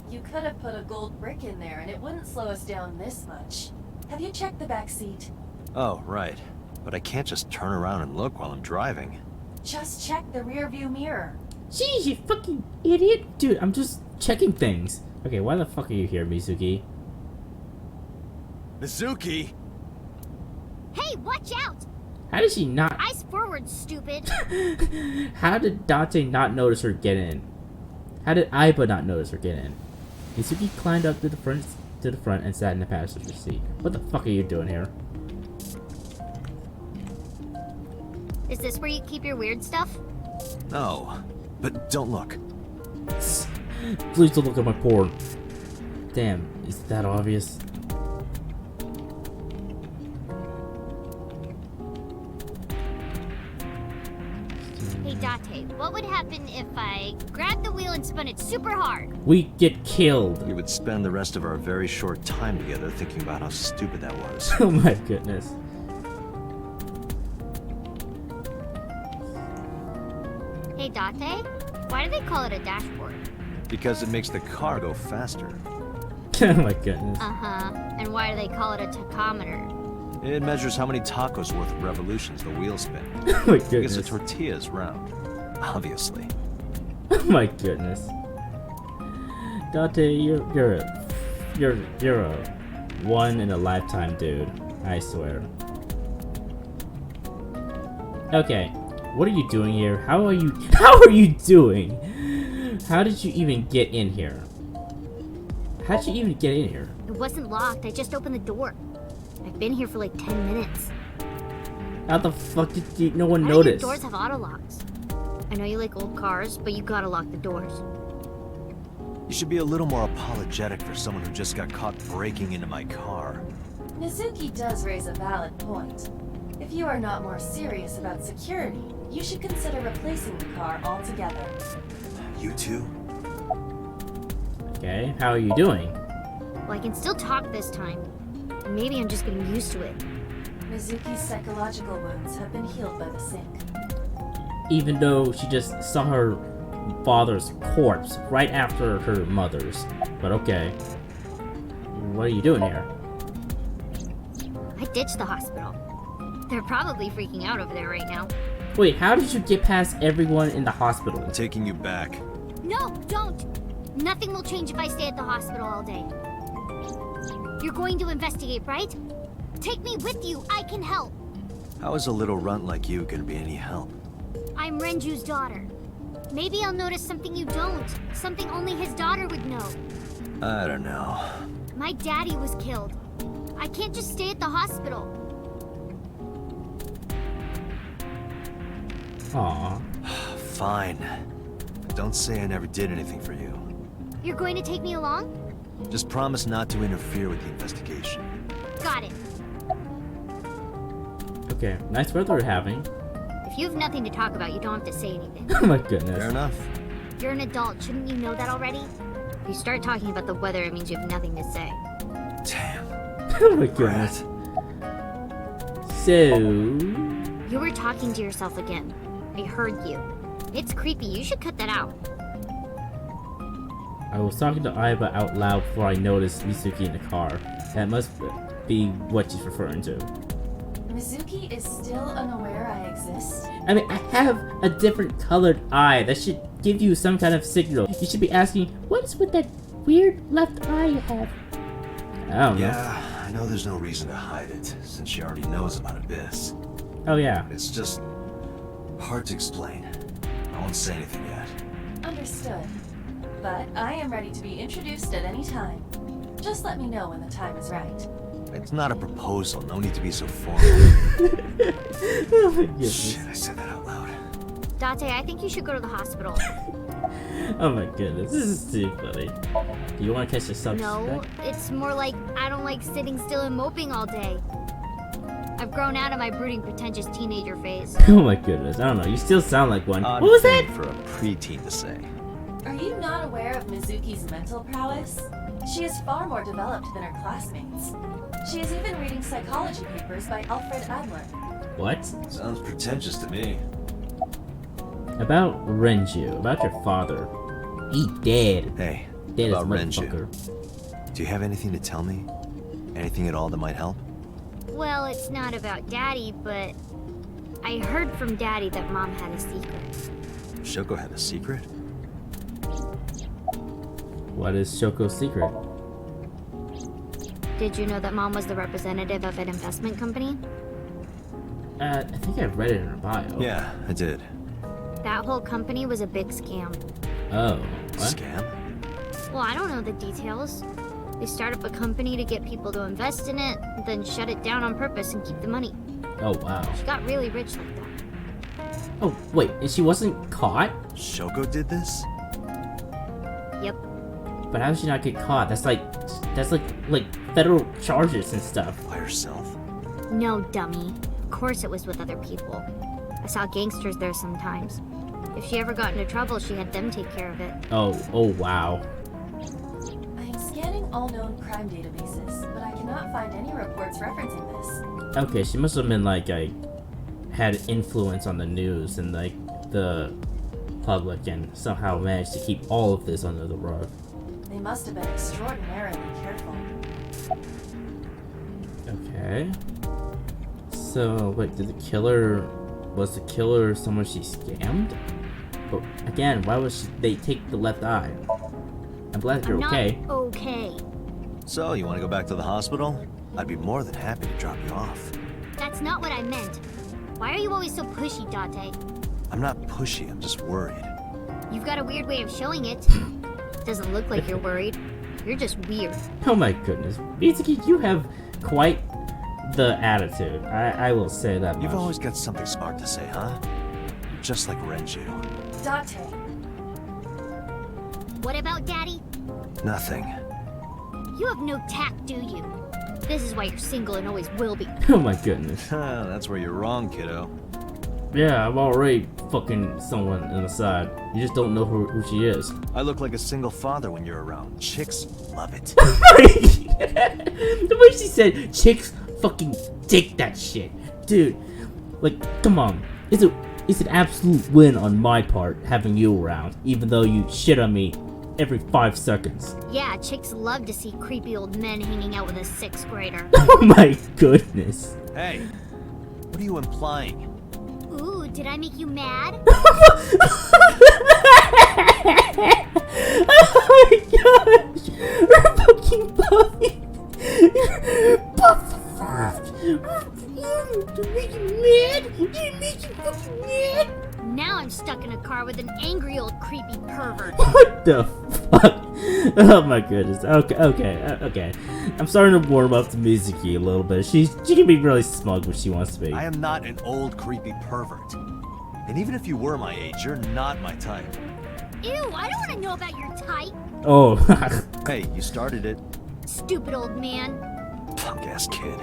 You could have put a gold brick in there and it wouldn't slow us down this much. Have you checked the back seat? Oh, right. But I can't just turn around and look while I'm driving. Just check the rear view mirror. Jeez, you fucking idiot. Dude, I'm just checking things. Okay, why the fuck are you here, Mizuki? Mizuki! Hey, watch out! How did she not... Eyes forward, stupid. How did Date not notice her get in? How did Iba not notice her get in? Mizuki climbed up to the front and sat in the passenger seat. What the fuck are you doing here? Is this where you keep your weird stuff? No. But don't look. Please don't look at my porn. Damn, is that obvious? Hey, Date, what would happen if I grabbed the wheel and spun it super hard? We get killed. We would spend the rest of our very short time together thinking about how stupid that was. Oh my goodness. Hey, Date, why do they call it a dashboard? Because it makes the car go faster. Oh my goodness. Uh-huh. And why do they call it a tachometer? It measures how many tacos worth of revolutions the wheels spin. Oh my Because goodness. the tortilla is round. Obviously. Oh my goodness. Dante, you're a one in a lifetime dude. I swear. Okay, what are you doing here? How are you doing? How did you even get in here? How'd you even get in here? It wasn't locked. I just opened the door. I've been here for like 10 minutes. How the fuck did no one Why do your notice? doors have auto locks? I know you like old cars, but you gotta lock the doors. You should be a little more apologetic for someone who just got caught breaking into my car. Mizuki does raise a valid point. If you are not more serious about security, you should consider replacing the car altogether. You two? Okay, how are you doing? Well, I can still talk this time. Maybe I'm just getting used to it. Mizuki's psychological wounds have been healed by the sink. Even though she just saw her father's corpse right after her mother's. But okay. What are you doing here? I ditched the hospital. They're probably freaking out over there right now. Wait, how did you get past everyone in the hospital? I'm taking you back. No, don't! Nothing will change if I stay at the hospital all day. You're going to investigate, right? Take me with you. I can help. How is a little runt like you gonna be any help? I'm Renju's daughter. Maybe I'll notice something you don't. Something only his daughter would know. I don't know. My daddy was killed. I can't just stay at the hospital. Aw. Fine. But don't say I never did anything for you. You're going to take me along? Just promise not to interfere with the investigation. Got it. Okay, nice weather we're having. If you have nothing to talk about, you don't have to say anything. Oh my goodness. Fair enough. You're an adult. Shouldn't you know that already? If you start talking about the weather, it means you have nothing to say. Damn. Oh my goodness. So... You were talking to yourself again. I heard you. It's creepy. You should cut that out. I was talking to Aiba out loud before I noticed Mizuki in the car. That must be what she's referring to. Mizuki is still unaware I exist? I mean, I have a different colored eye. That should give you some kind of signal. You should be asking, what is with that weird left eye you have? I don't know. Yeah, I know there's no reason to hide it, since she already knows about Abyss. Oh yeah. It's just hard to explain. I won't say anything yet. Understood. But I am ready to be introduced at any time. Just let me know when the time is right. It's not a proposal, no need to be so formal. Oh my goodness. Shit, I said that out loud. Date, I think you should go to the hospital. Oh my goodness, this is too funny. Do you want to catch the suspect? No, it's more like I don't like sitting still and moping all day. I've grown out of my brooding, pretentious teenager phase. Oh my goodness, I don't know. You still sound like one. Odd What was thing that? for a preteen to say. Are you not aware of Mizuki's mental prowess? She is far more developed than her classmates. She is even reading psychology papers by Alfred Adler. What? Sounds pretentious to me. About Renju, about your father. He dead. Hey, Dead as a about Renju. motherfucker. Do you have anything to tell me? Anything at all that might help? Well, it's not about Daddy, but I heard from Daddy that Mom had a secret. Shoko had a secret? What is Shoko's secret? Did you know that Mom was the representative of an investment company? I think I read it in her bio. Yeah, I did. That whole company was a big scam. Oh. What? Scam? Well, I don't know the details. They start up a company to get people to invest in it, then shut it down on purpose and keep the money. Oh wow. She got really rich like that. Oh wait, and she wasn't caught? Shoko did this? Yep. But how did she not get caught? That's like federal charges and stuff. By herself? No, dummy. Of course it was with other people. I saw gangsters there sometimes. If she ever got into trouble, she had them take care of it. Oh wow. I am scanning all known crime databases, but I cannot find any reports referencing this. Okay, she must have been like had influence on the news and like the public and somehow managed to keep all of this under the rug. They must have been extraordinarily careful. Okay. So, wait, was the killer someone she scammed? But again, why was they take the left eye? I'm glad you're okay. Not okay. So, you want to go back to the hospital? I'd be more than happy to drop you off. That's not what I meant. Why are you always so pushy, Date? I'm not pushy, I'm just worried. You've got a weird way of showing it. Doesn't look like you're worried. You're just weird. Oh my goodness. Mizuki, you have quite the attitude. I will say that much. You've always got something smart to say, huh? You're just like Renju. Date, What about Daddy? Nothing. You have no tact, do you? This is why you're single and always will be. Oh my goodness. That's where you're wrong, kiddo. Yeah, I'm already fucking someone on the side. You just don't know who she is. I look like a single father when you're around. Chicks love it. The way she said, chicks fucking dig that shit. Dude, like, come on. It's an absolute win on my part having you around, even though you shit on me every 5 seconds. Yeah, chicks love to see creepy old men hanging out with a 6th grader. Oh my goodness. Hey, what are you implying? Ooh, did I make you mad? Oh my gosh! We're fucking Buffy! Did make you mad? Did make you fucking mad? Now I'm stuck in a car with an angry old creepy pervert. What the fuck? Oh my goodness. Okay. I'm starting to warm up to Mizuki a little bit. She can be really smug when she wants to be. I am not an old creepy pervert. And even if you were my age, you're not my type. Ew, I don't want to know about your type. Oh. Hey, you started it. Stupid old man. Punk-ass kid.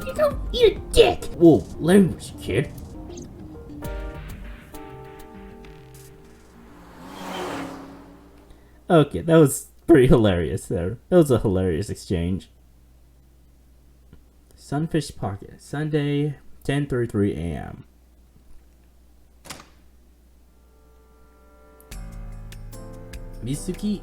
You don't eat a dick! Whoa, language, kid. Okay, that was pretty hilarious there. That was a hilarious exchange. Sunfish Pocket, Sunday, 10:33 a.m. Mizuki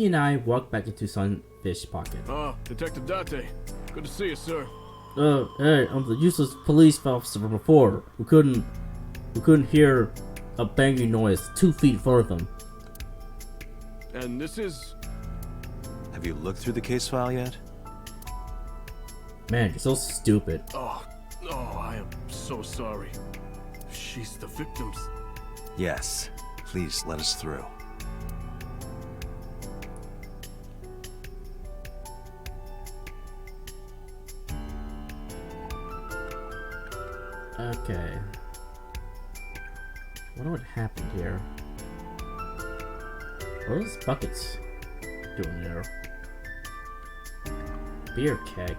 and I walked back into Sunfish Pocket. Detective Date. Good to see you, sir. Hey, I'm the useless police officer from before who couldn't hear a banging noise 2 feet in front of them. And this is... Have you looked through the case file yet? Man, you're so stupid. Oh, I am so sorry. She's the victim's... Yes. Please let us through. Okay. Wonder what happened here. What are those buckets doing there? Beer keg.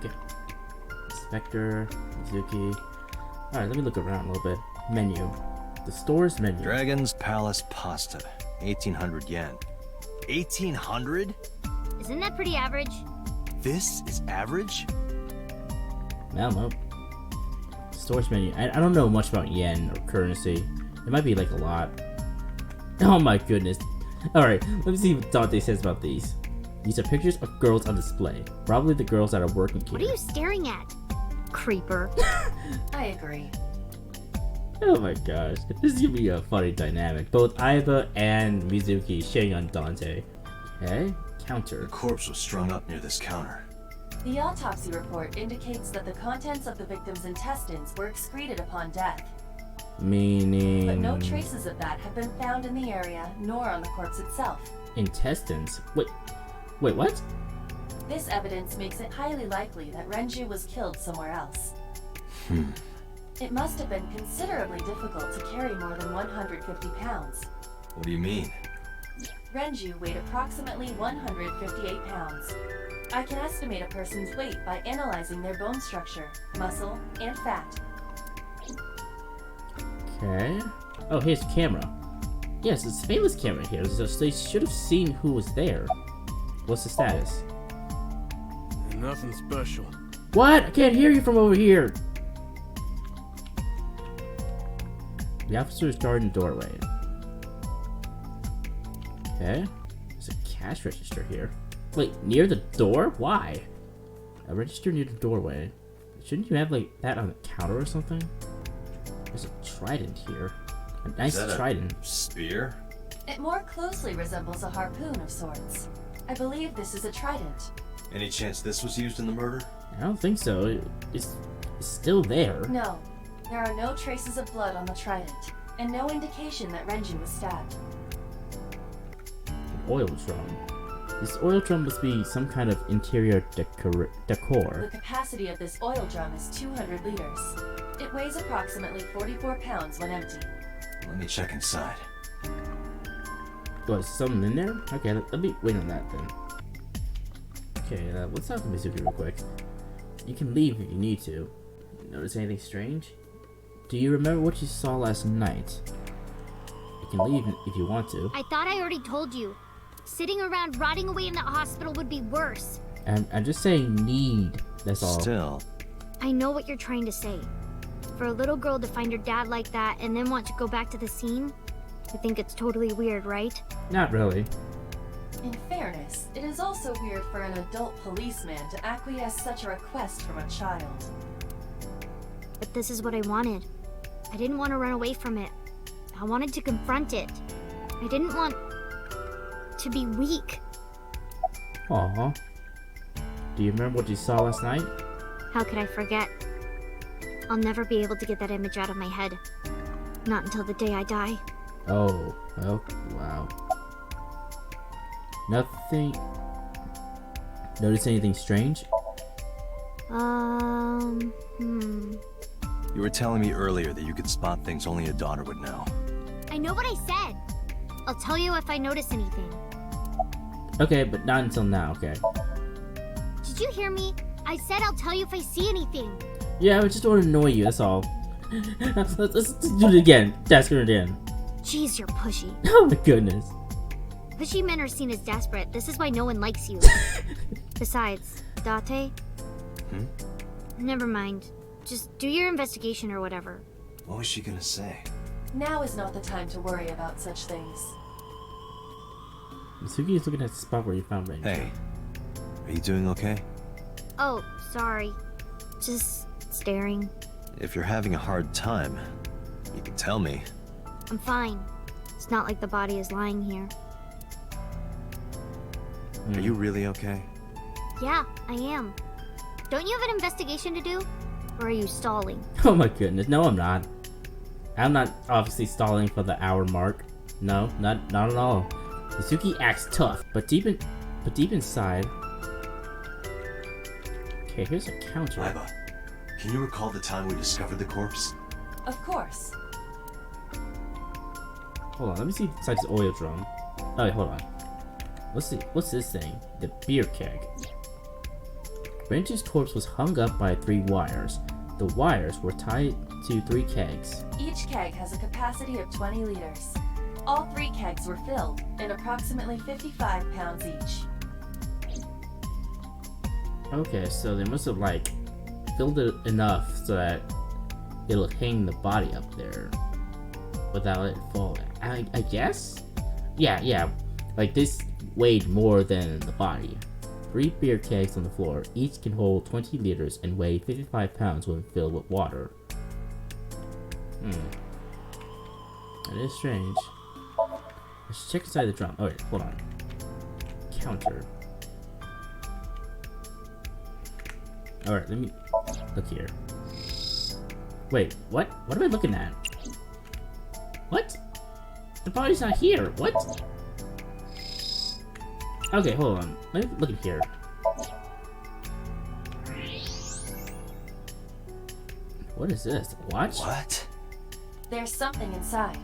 Inspector, Mizuki. Alright, let me look around a little bit. Menu. The store's menu. Dragon's Palace Pasta. 1,800 yen. 1,800? Isn't that pretty average? This is average? I don't know. Storage menu. I don't know much about yen or currency. It might be like a lot. Oh my goodness. Alright, let me see what Dante says about these. These are pictures of girls on display. Probably the girls that are working here. What are you staring at? Creeper. I agree. Oh my gosh. This is gonna be a funny dynamic. Both Aiba and Mizuki shitting on Dante. Okay, counter. The corpse was strung up near this counter. The autopsy report indicates that the contents of the victim's intestines were excreted upon death. Meaning... But no traces of that have been found in the area, nor on the corpse itself. Intestines? Wait, what? This evidence makes it highly likely that Renju was killed somewhere else. It must have been considerably difficult to carry more than 150 pounds. What do you mean? Renju weighed approximately 158 pounds. I can estimate a person's weight by analyzing their bone structure, muscle, and fat. Okay. Oh, here's a camera. Yes, it's a famous camera here, so they should have seen who was there. What's the status? Nothing special. What? I can't hear you from over here. The officer is guarding the doorway. Okay. There's a cash register here. Wait, near the door? Why? A register near the doorway. Shouldn't you have like that on the counter or something? There's a trident here. A nice trident. Spear? It more closely resembles a harpoon of sorts. I believe this is a trident. Any chance this was used in the murder? I don't think so. It's still there. No, there are no traces of blood on the trident, and no indication that Renju was stabbed. An oil drum. This oil drum must be some kind of interior decor. The capacity of this oil drum is 200 liters. It weighs approximately 44 pounds when empty. Let me check inside. Oh, is something in there? Okay, let me wait on that then. Okay, let's talk to Mizuki real quick. You can leave if you need to. Notice anything strange? Do you remember what you saw last night? You can leave if you want to. I thought I already told you. Sitting around rotting away in the hospital would be worse. I'm just saying need. That's all. Still. I know what you're trying to say. For a little girl to find her dad like that and then want to go back to the scene, I think it's totally weird, right? Not really. In fairness, it is also weird for an adult policeman to acquiesce such a request from a child. But this is what I wanted. I didn't want to run away from it. I wanted to confront it. I didn't want to be weak. Aww. Do you remember what you saw last night? How could I forget? I'll never be able to get that image out of my head. Not until the day I die. Oh, well, wow. Nothing. Notice anything strange? You were telling me earlier that you could spot things only a daughter would know. I know what I said. I'll tell you if I notice anything. Okay, but not until now, okay? Did you hear me? I said I'll tell you if I see anything. Yeah, I just want to annoy you, that's all. let's do it again. Task her again. Jeez, you're pushy. Oh my goodness. Pushy men are seen as desperate. This is why no one likes you. Besides, Date? Never mind. Just do your investigation or whatever. What was she gonna say? Now is not the time to worry about such things. Mizuki is looking at the spot where you found Renju. Hey, are you doing okay? Oh, sorry. Just staring. If you're having a hard time, you can tell me. I'm fine. It's not like the body is lying here. Are you really okay? Yeah, I am. Don't you have an investigation to do? Or are you stalling? Oh my goodness, no I'm not. I'm not obviously stalling for the hour mark. No, not at all. Mizuki acts tough, but deep inside. Okay, here's a counter. Aiba, can you recall the time we discovered the corpse? Of course. Hold on, let me see inside this oil drum. Oh wait, hold on. Let's see, what's this thing? The beer keg. Renju's corpse was hung up by 3 wires. The wires were tied to 3 kegs. Each keg has a capacity of 20 liters. All 3 kegs were filled, and approximately 55 pounds each. Okay, so they must have like filled it enough so that it'll hang the body up there without it falling. I guess? Yeah. Like this weighed more than the body. 3 beer kegs on the floor. Each can hold 20 liters and weigh 55 pounds when filled with water. That is strange. Let's check inside the drum. Oh wait, hold on. Counter. Alright, let me look here. Wait, what? What am I looking at? What? The body's not here. What? Okay, hold on. Let me look at here. What is this? A watch? What? There's something inside.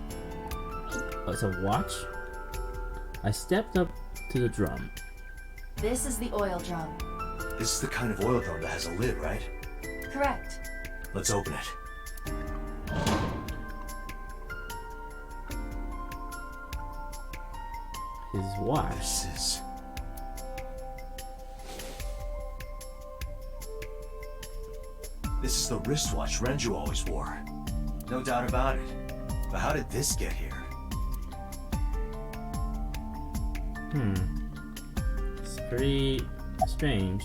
Oh, it's a watch? I stepped up to the drum. This is the oil drum. This is the kind of oil drum that has a lid, right? Correct. Let's open it. His watch. This is... This is the wristwatch Renju always wore. No doubt about it. But how did this get here? It's pretty strange.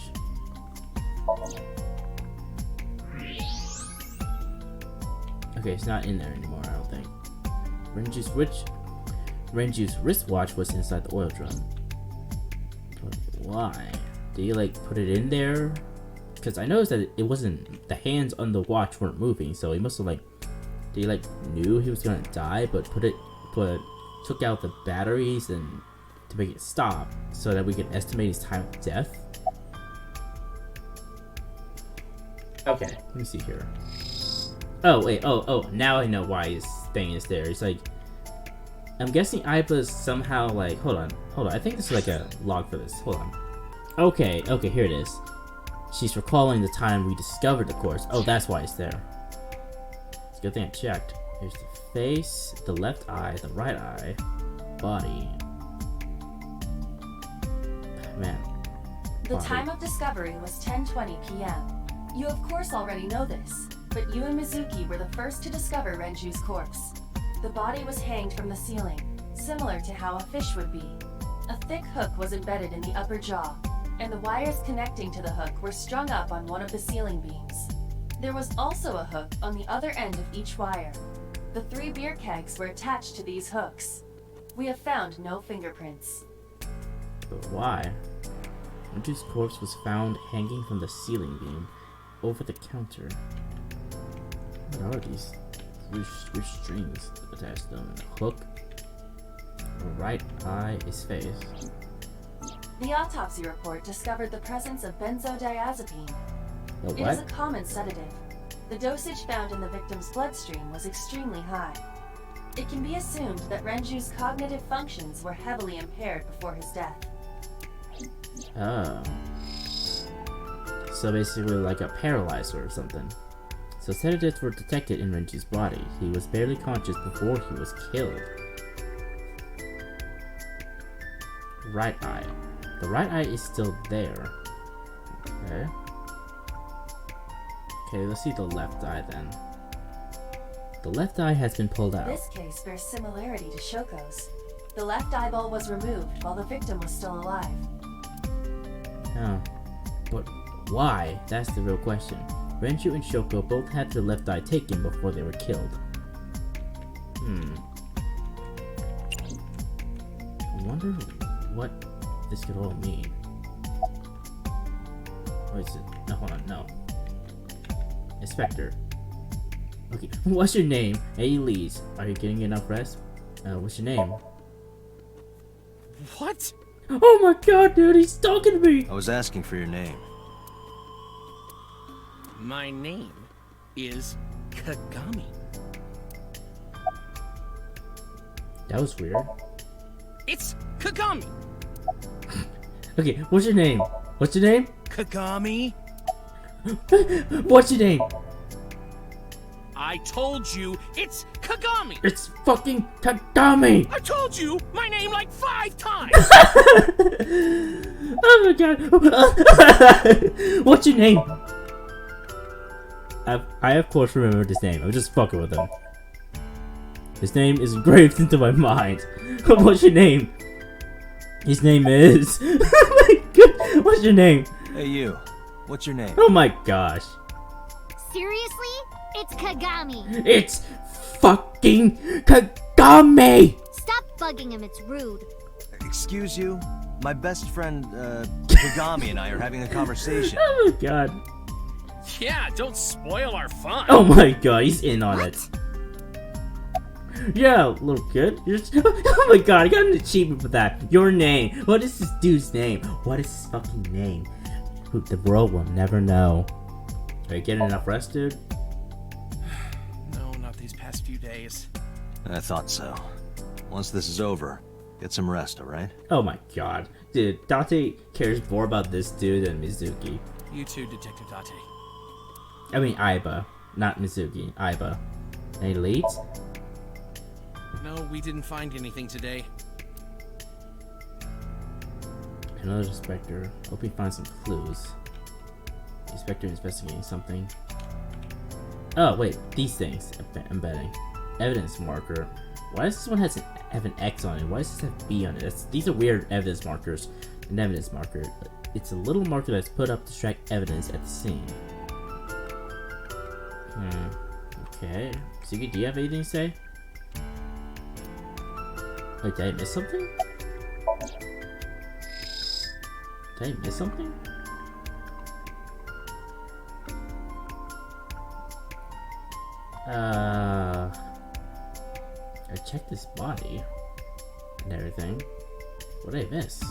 Okay, it's not in there anymore, I don't think. Renju's wristwatch was inside the oil drum. But why? Did he like put it in there? Because I noticed that it wasn't, the hands on the watch weren't moving, so he must have like, did he like knew he was gonna die, but took out the batteries and to make it stop so that we could estimate his time of death? Okay, let me see here. Oh wait, oh, now I know why his thing is there. It's like, I'm guessing Aiba's somehow like, hold on, I think this is like a log for this, hold on. Okay, here it is. She's recalling the time we discovered the course. Oh, that's why it's there. It's a good thing I checked. Here's the face, the left eye, the right eye, body. Man. The time of discovery was 10:20 p.m. You of course already know this, but you and Mizuki were the first to discover Renju's corpse. The body was hanged from the ceiling, similar to how a fish would be. A thick hook was embedded in the upper jaw, and the wires connecting to the hook were strung up on one of the ceiling beams. There was also a hook on the other end of each wire. The 3 beer kegs were attached to these hooks. We have found no fingerprints. But why? Renju's corpse was found hanging from the ceiling beam over the counter. What are these? Weird strings attached to them. A hook. The right eye is face. The autopsy report discovered the presence of benzodiazepine. A It what? is a common sedative. The dosage found in the victim's bloodstream was extremely high. It can be assumed that Renju's cognitive functions were heavily impaired before his death. Oh. So basically like a paralyzer or something. So sedatives were detected in Renju's body. He was barely conscious before he was killed. Right eye. The right eye is still there. Okay. Okay, let's see the left eye then. The left eye has been pulled out. This case bears similarity to Shoko's. The left eyeball was removed while the victim was still alive. Oh. But why? That's the real question. Renju and Shoko both had their left eye taken before they were killed. I wonder what this could all mean. Or is it? No, hold on, no. Inspector. Okay, what's your name? Hey, Lees. Are you getting enough rest? What's your name? What? Oh my god, dude, he's talking to me! I was asking for your name. My name is Kagami. That was weird. It's Kagami. Okay, what's your name? What's your name? Kagami? What's your name? I told you, it's Kagami. It's fucking Kagami! I told you my name like 5 times. Oh my god! What's your name? I of course remembered his name. I'm just fucking with him. His name is engraved into my mind. What's your name? His name is... Oh my god! What's your name? Hey, you. What's your name? Oh my gosh. Seriously? It's Kagami. It's fucking Kagami! Stop bugging him, it's rude. Excuse you? My best friend, Kagami and I are having a conversation. Oh my god. Yeah, don't spoil our fun. Oh my god, he's in on it. Yeah, little kid. Oh my god, I got an achievement for that. Your name. What is this dude's name? What is his fucking name? The world will never know. Are you getting enough rest, dude? No, not these past few days. I thought so. Once this is over, get some rest, alright? Oh my god. Dude, Date cares more about this dude than Mizuki. You too, Detective Date. I mean Aiba, not Mizuki. Aiba. Any leads? No, we didn't find anything today. Another inspector. Hope he finds some clues. Inspector investigating something. Oh wait, these things. I'm betting. Evidence marker. Why does this one has an have an X on it? Why does this have B on it? These are weird evidence markers. An evidence marker. It's a little marker that's put up to track evidence at the scene. Okay. Suki, do you have anything to say? Wait, did I miss something? Did I miss something? I checked this body and everything. What did I miss?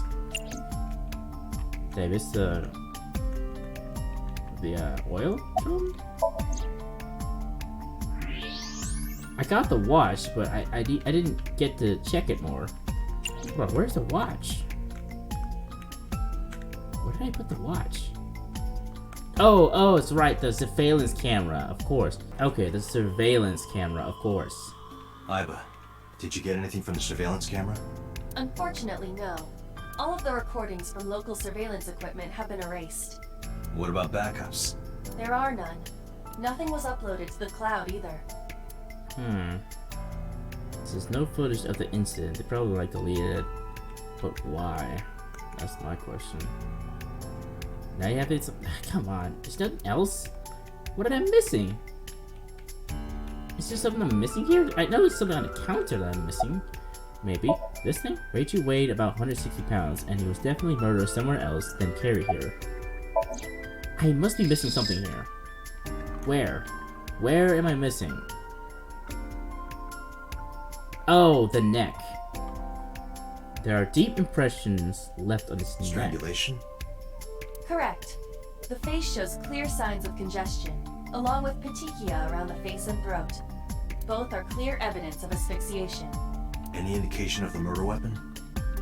Did I miss the oil film? I got the watch, but I didn't get to check it more. Bro, where's the watch? Where did I put the watch? Oh, it's right, the surveillance camera, of course. Okay, the surveillance camera, of course. Iba, did you get anything from the surveillance camera? Unfortunately, no. All of the recordings from local surveillance equipment have been erased. What about backups? There are none. Nothing was uploaded to the cloud either. There's no footage of the incident. They probably deleted it. But why? That's my question. Now you have it. Come on. There's nothing else? What am I missing? Is there something I'm missing here? I know there's something on the counter that I'm missing. Maybe. This thing? Raichu weighed about 160 pounds, and he was definitely murdered somewhere else than carried here. I must be missing something here. Where? Where am I missing? Oh, the neck. There are deep impressions left on his neck. Strangulation? Correct. The face shows clear signs of congestion, along with petechia around the face and throat. Both are clear evidence of asphyxiation. Any indication of the murder weapon?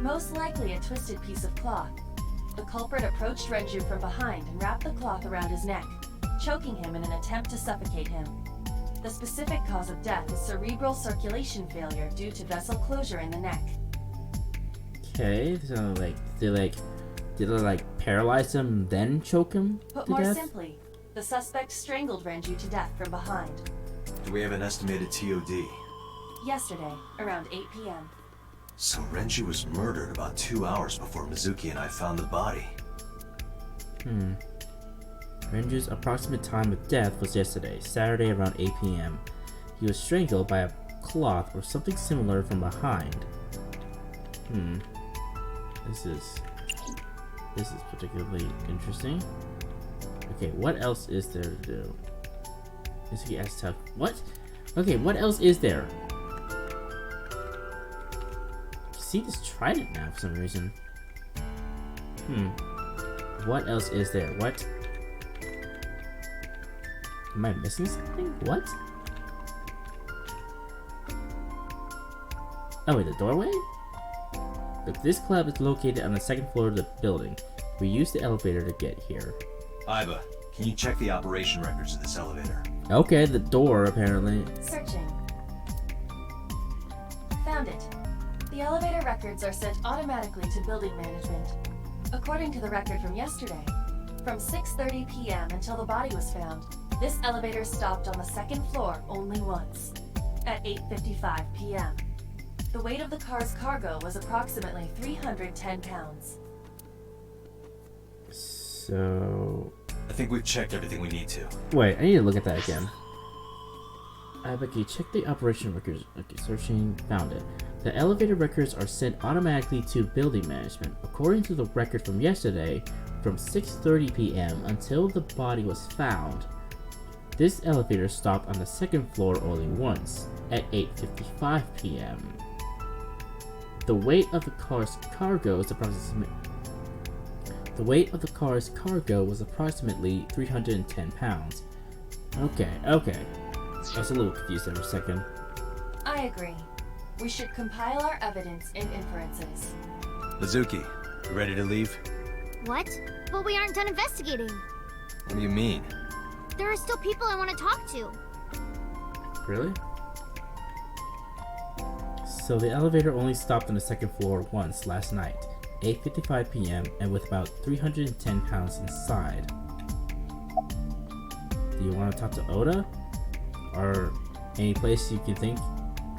Most likely a twisted piece of cloth. The culprit approached Renju from behind and wrapped the cloth around his neck, choking him in an attempt to suffocate him. The specific cause of death is cerebral circulation failure due to vessel closure in the neck. Okay, so did they paralyze him then choke him Put to more death? simply, the suspect strangled Renju to death from behind. Do we have an estimated TOD? Yesterday, around 8 p.m. So Renju was murdered about 2 hours before Mizuki and I found the body. Renju's approximate time of death was yesterday, Saturday around 8 p.m. He was strangled by a cloth or something similar from behind. This is particularly interesting. Okay, what else is there to do? Mizuki asked tough. What? Okay, what else is there? See this trident now for some reason. What else is there? What? Am I missing something? What? Oh wait, the doorway? Look, this club is located on the second floor of the building. We used the elevator to get here. Iba, can you check the operation records of this elevator? Okay, the door apparently. Searching. Found it. The elevator records are sent automatically to building management. According to the record from yesterday, from 6:30 p.m. until the body was found, this elevator stopped on the second floor only once, at 8:55 p.m. The weight of the car's cargo was approximately 310 pounds. So... I think we've checked everything we need to. Wait, I need to look at that again. Becky, check the operation records. Okay, searching, found it. The elevator records are sent automatically to building management. According to the record from yesterday, from 6:30 p.m. until the body was found, this elevator stopped on the second floor only once, at 8:55 p.m. The weight of the car's cargo was approximately 310 pounds. Okay. I was a little confused there for a second. I agree. We should compile our evidence and inferences. Mizuki, you ready to leave? What? But we aren't done investigating. What do you mean? There are still people I want to talk to. Really? So the elevator only stopped on the second floor once last night, 8:55 p.m. and with about 310 pounds inside. Do you want to talk to Oda? Or any place you can think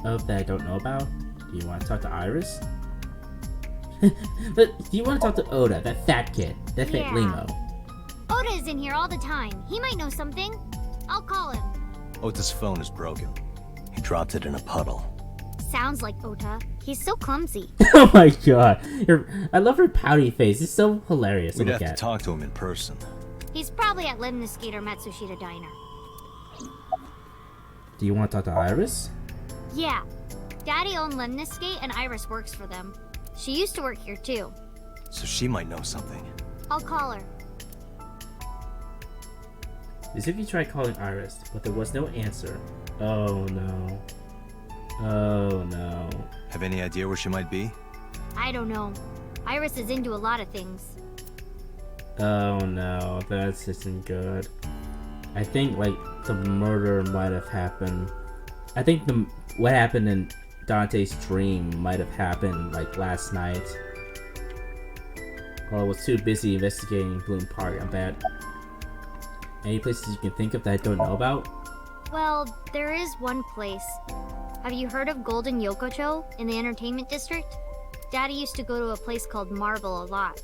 of that I don't know about? Do you want to talk to Iris? But do you want to talk to Oda, that fat kid, that fat Yeah. limo? Oda is in here all the time. He might know something. I'll call him. Ota's phone is broken. He dropped it in a puddle. Sounds like Ota. He's so clumsy. Oh my god, I love her pouty face. It's so hilarious to We'd look have to at. talk to him in person. He's probably at Lemniscate or Matsushita Diner. Do you want to talk to Iris? Yeah. Daddy owned Lemniscate and Iris works for them. She used to work here too. So she might know something. I'll call her. Mizuki tried calling Iris, but there was no answer. Oh no. Oh no. Have any idea where she might be? I don't know. Iris is into a lot of things. Oh no, that isn't good. I think like the murder might have happened. I think what happened in Dante's dream might have happened like last night. Or I was too busy investigating Bloom Park, I bet. Any places you can think of that I don't know about? Well, there is one place. Have you heard of Golden Yokocho in the entertainment district? Daddy used to go to a place called Marble a lot.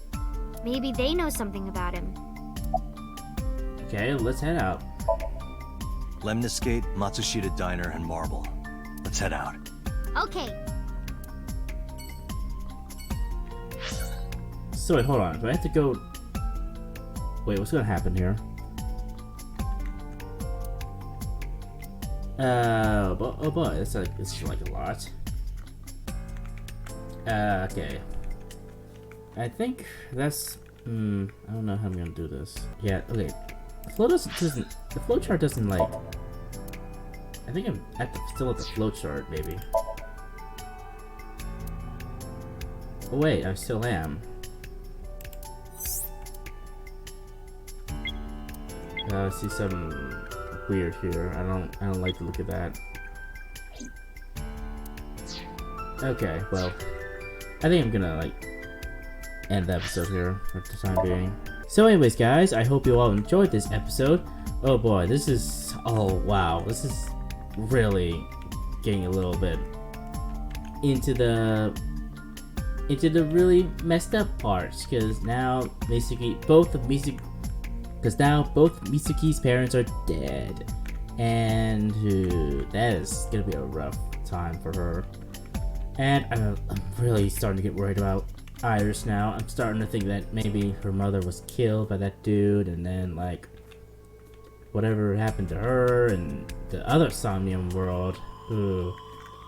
Maybe they know something about him. Okay, let's head out. Lemniscate, Matsushita Diner, and Marble. Let's head out. Okay. So wait, hold on. Do I have to go... Wait, what's gonna happen here? Oh boy, it's like a lot. Okay. I think that's... I don't know how I'm gonna do this. Yeah, okay. The flowchart doesn't like... I think I'm still at the flowchart, maybe. Oh wait, I still am. I see something weird here. I don't like the look of that. Okay, well, I think I'm gonna like end the episode here for the time being. So anyways guys, I hope you all enjoyed this episode. Oh boy, this is, oh wow, this is really getting a little bit into the really messed up parts, because now both Mizuki's parents are dead, and that is gonna be a rough time for her. And I'm really starting to get worried about Iris now. I'm starting to think that maybe her mother was killed by that dude, and then like whatever happened to her and the other Somnium world. Ooh,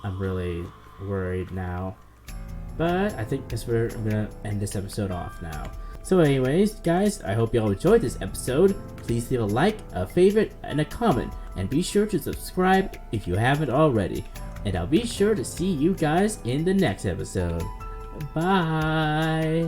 I'm really worried now. But I think that's where I'm gonna end this episode off now. So anyways, guys, I hope you all enjoyed this episode. Please leave a like, a favorite, and a comment. And be sure to subscribe if you haven't already. And I'll be sure to see you guys in the next episode. Bye!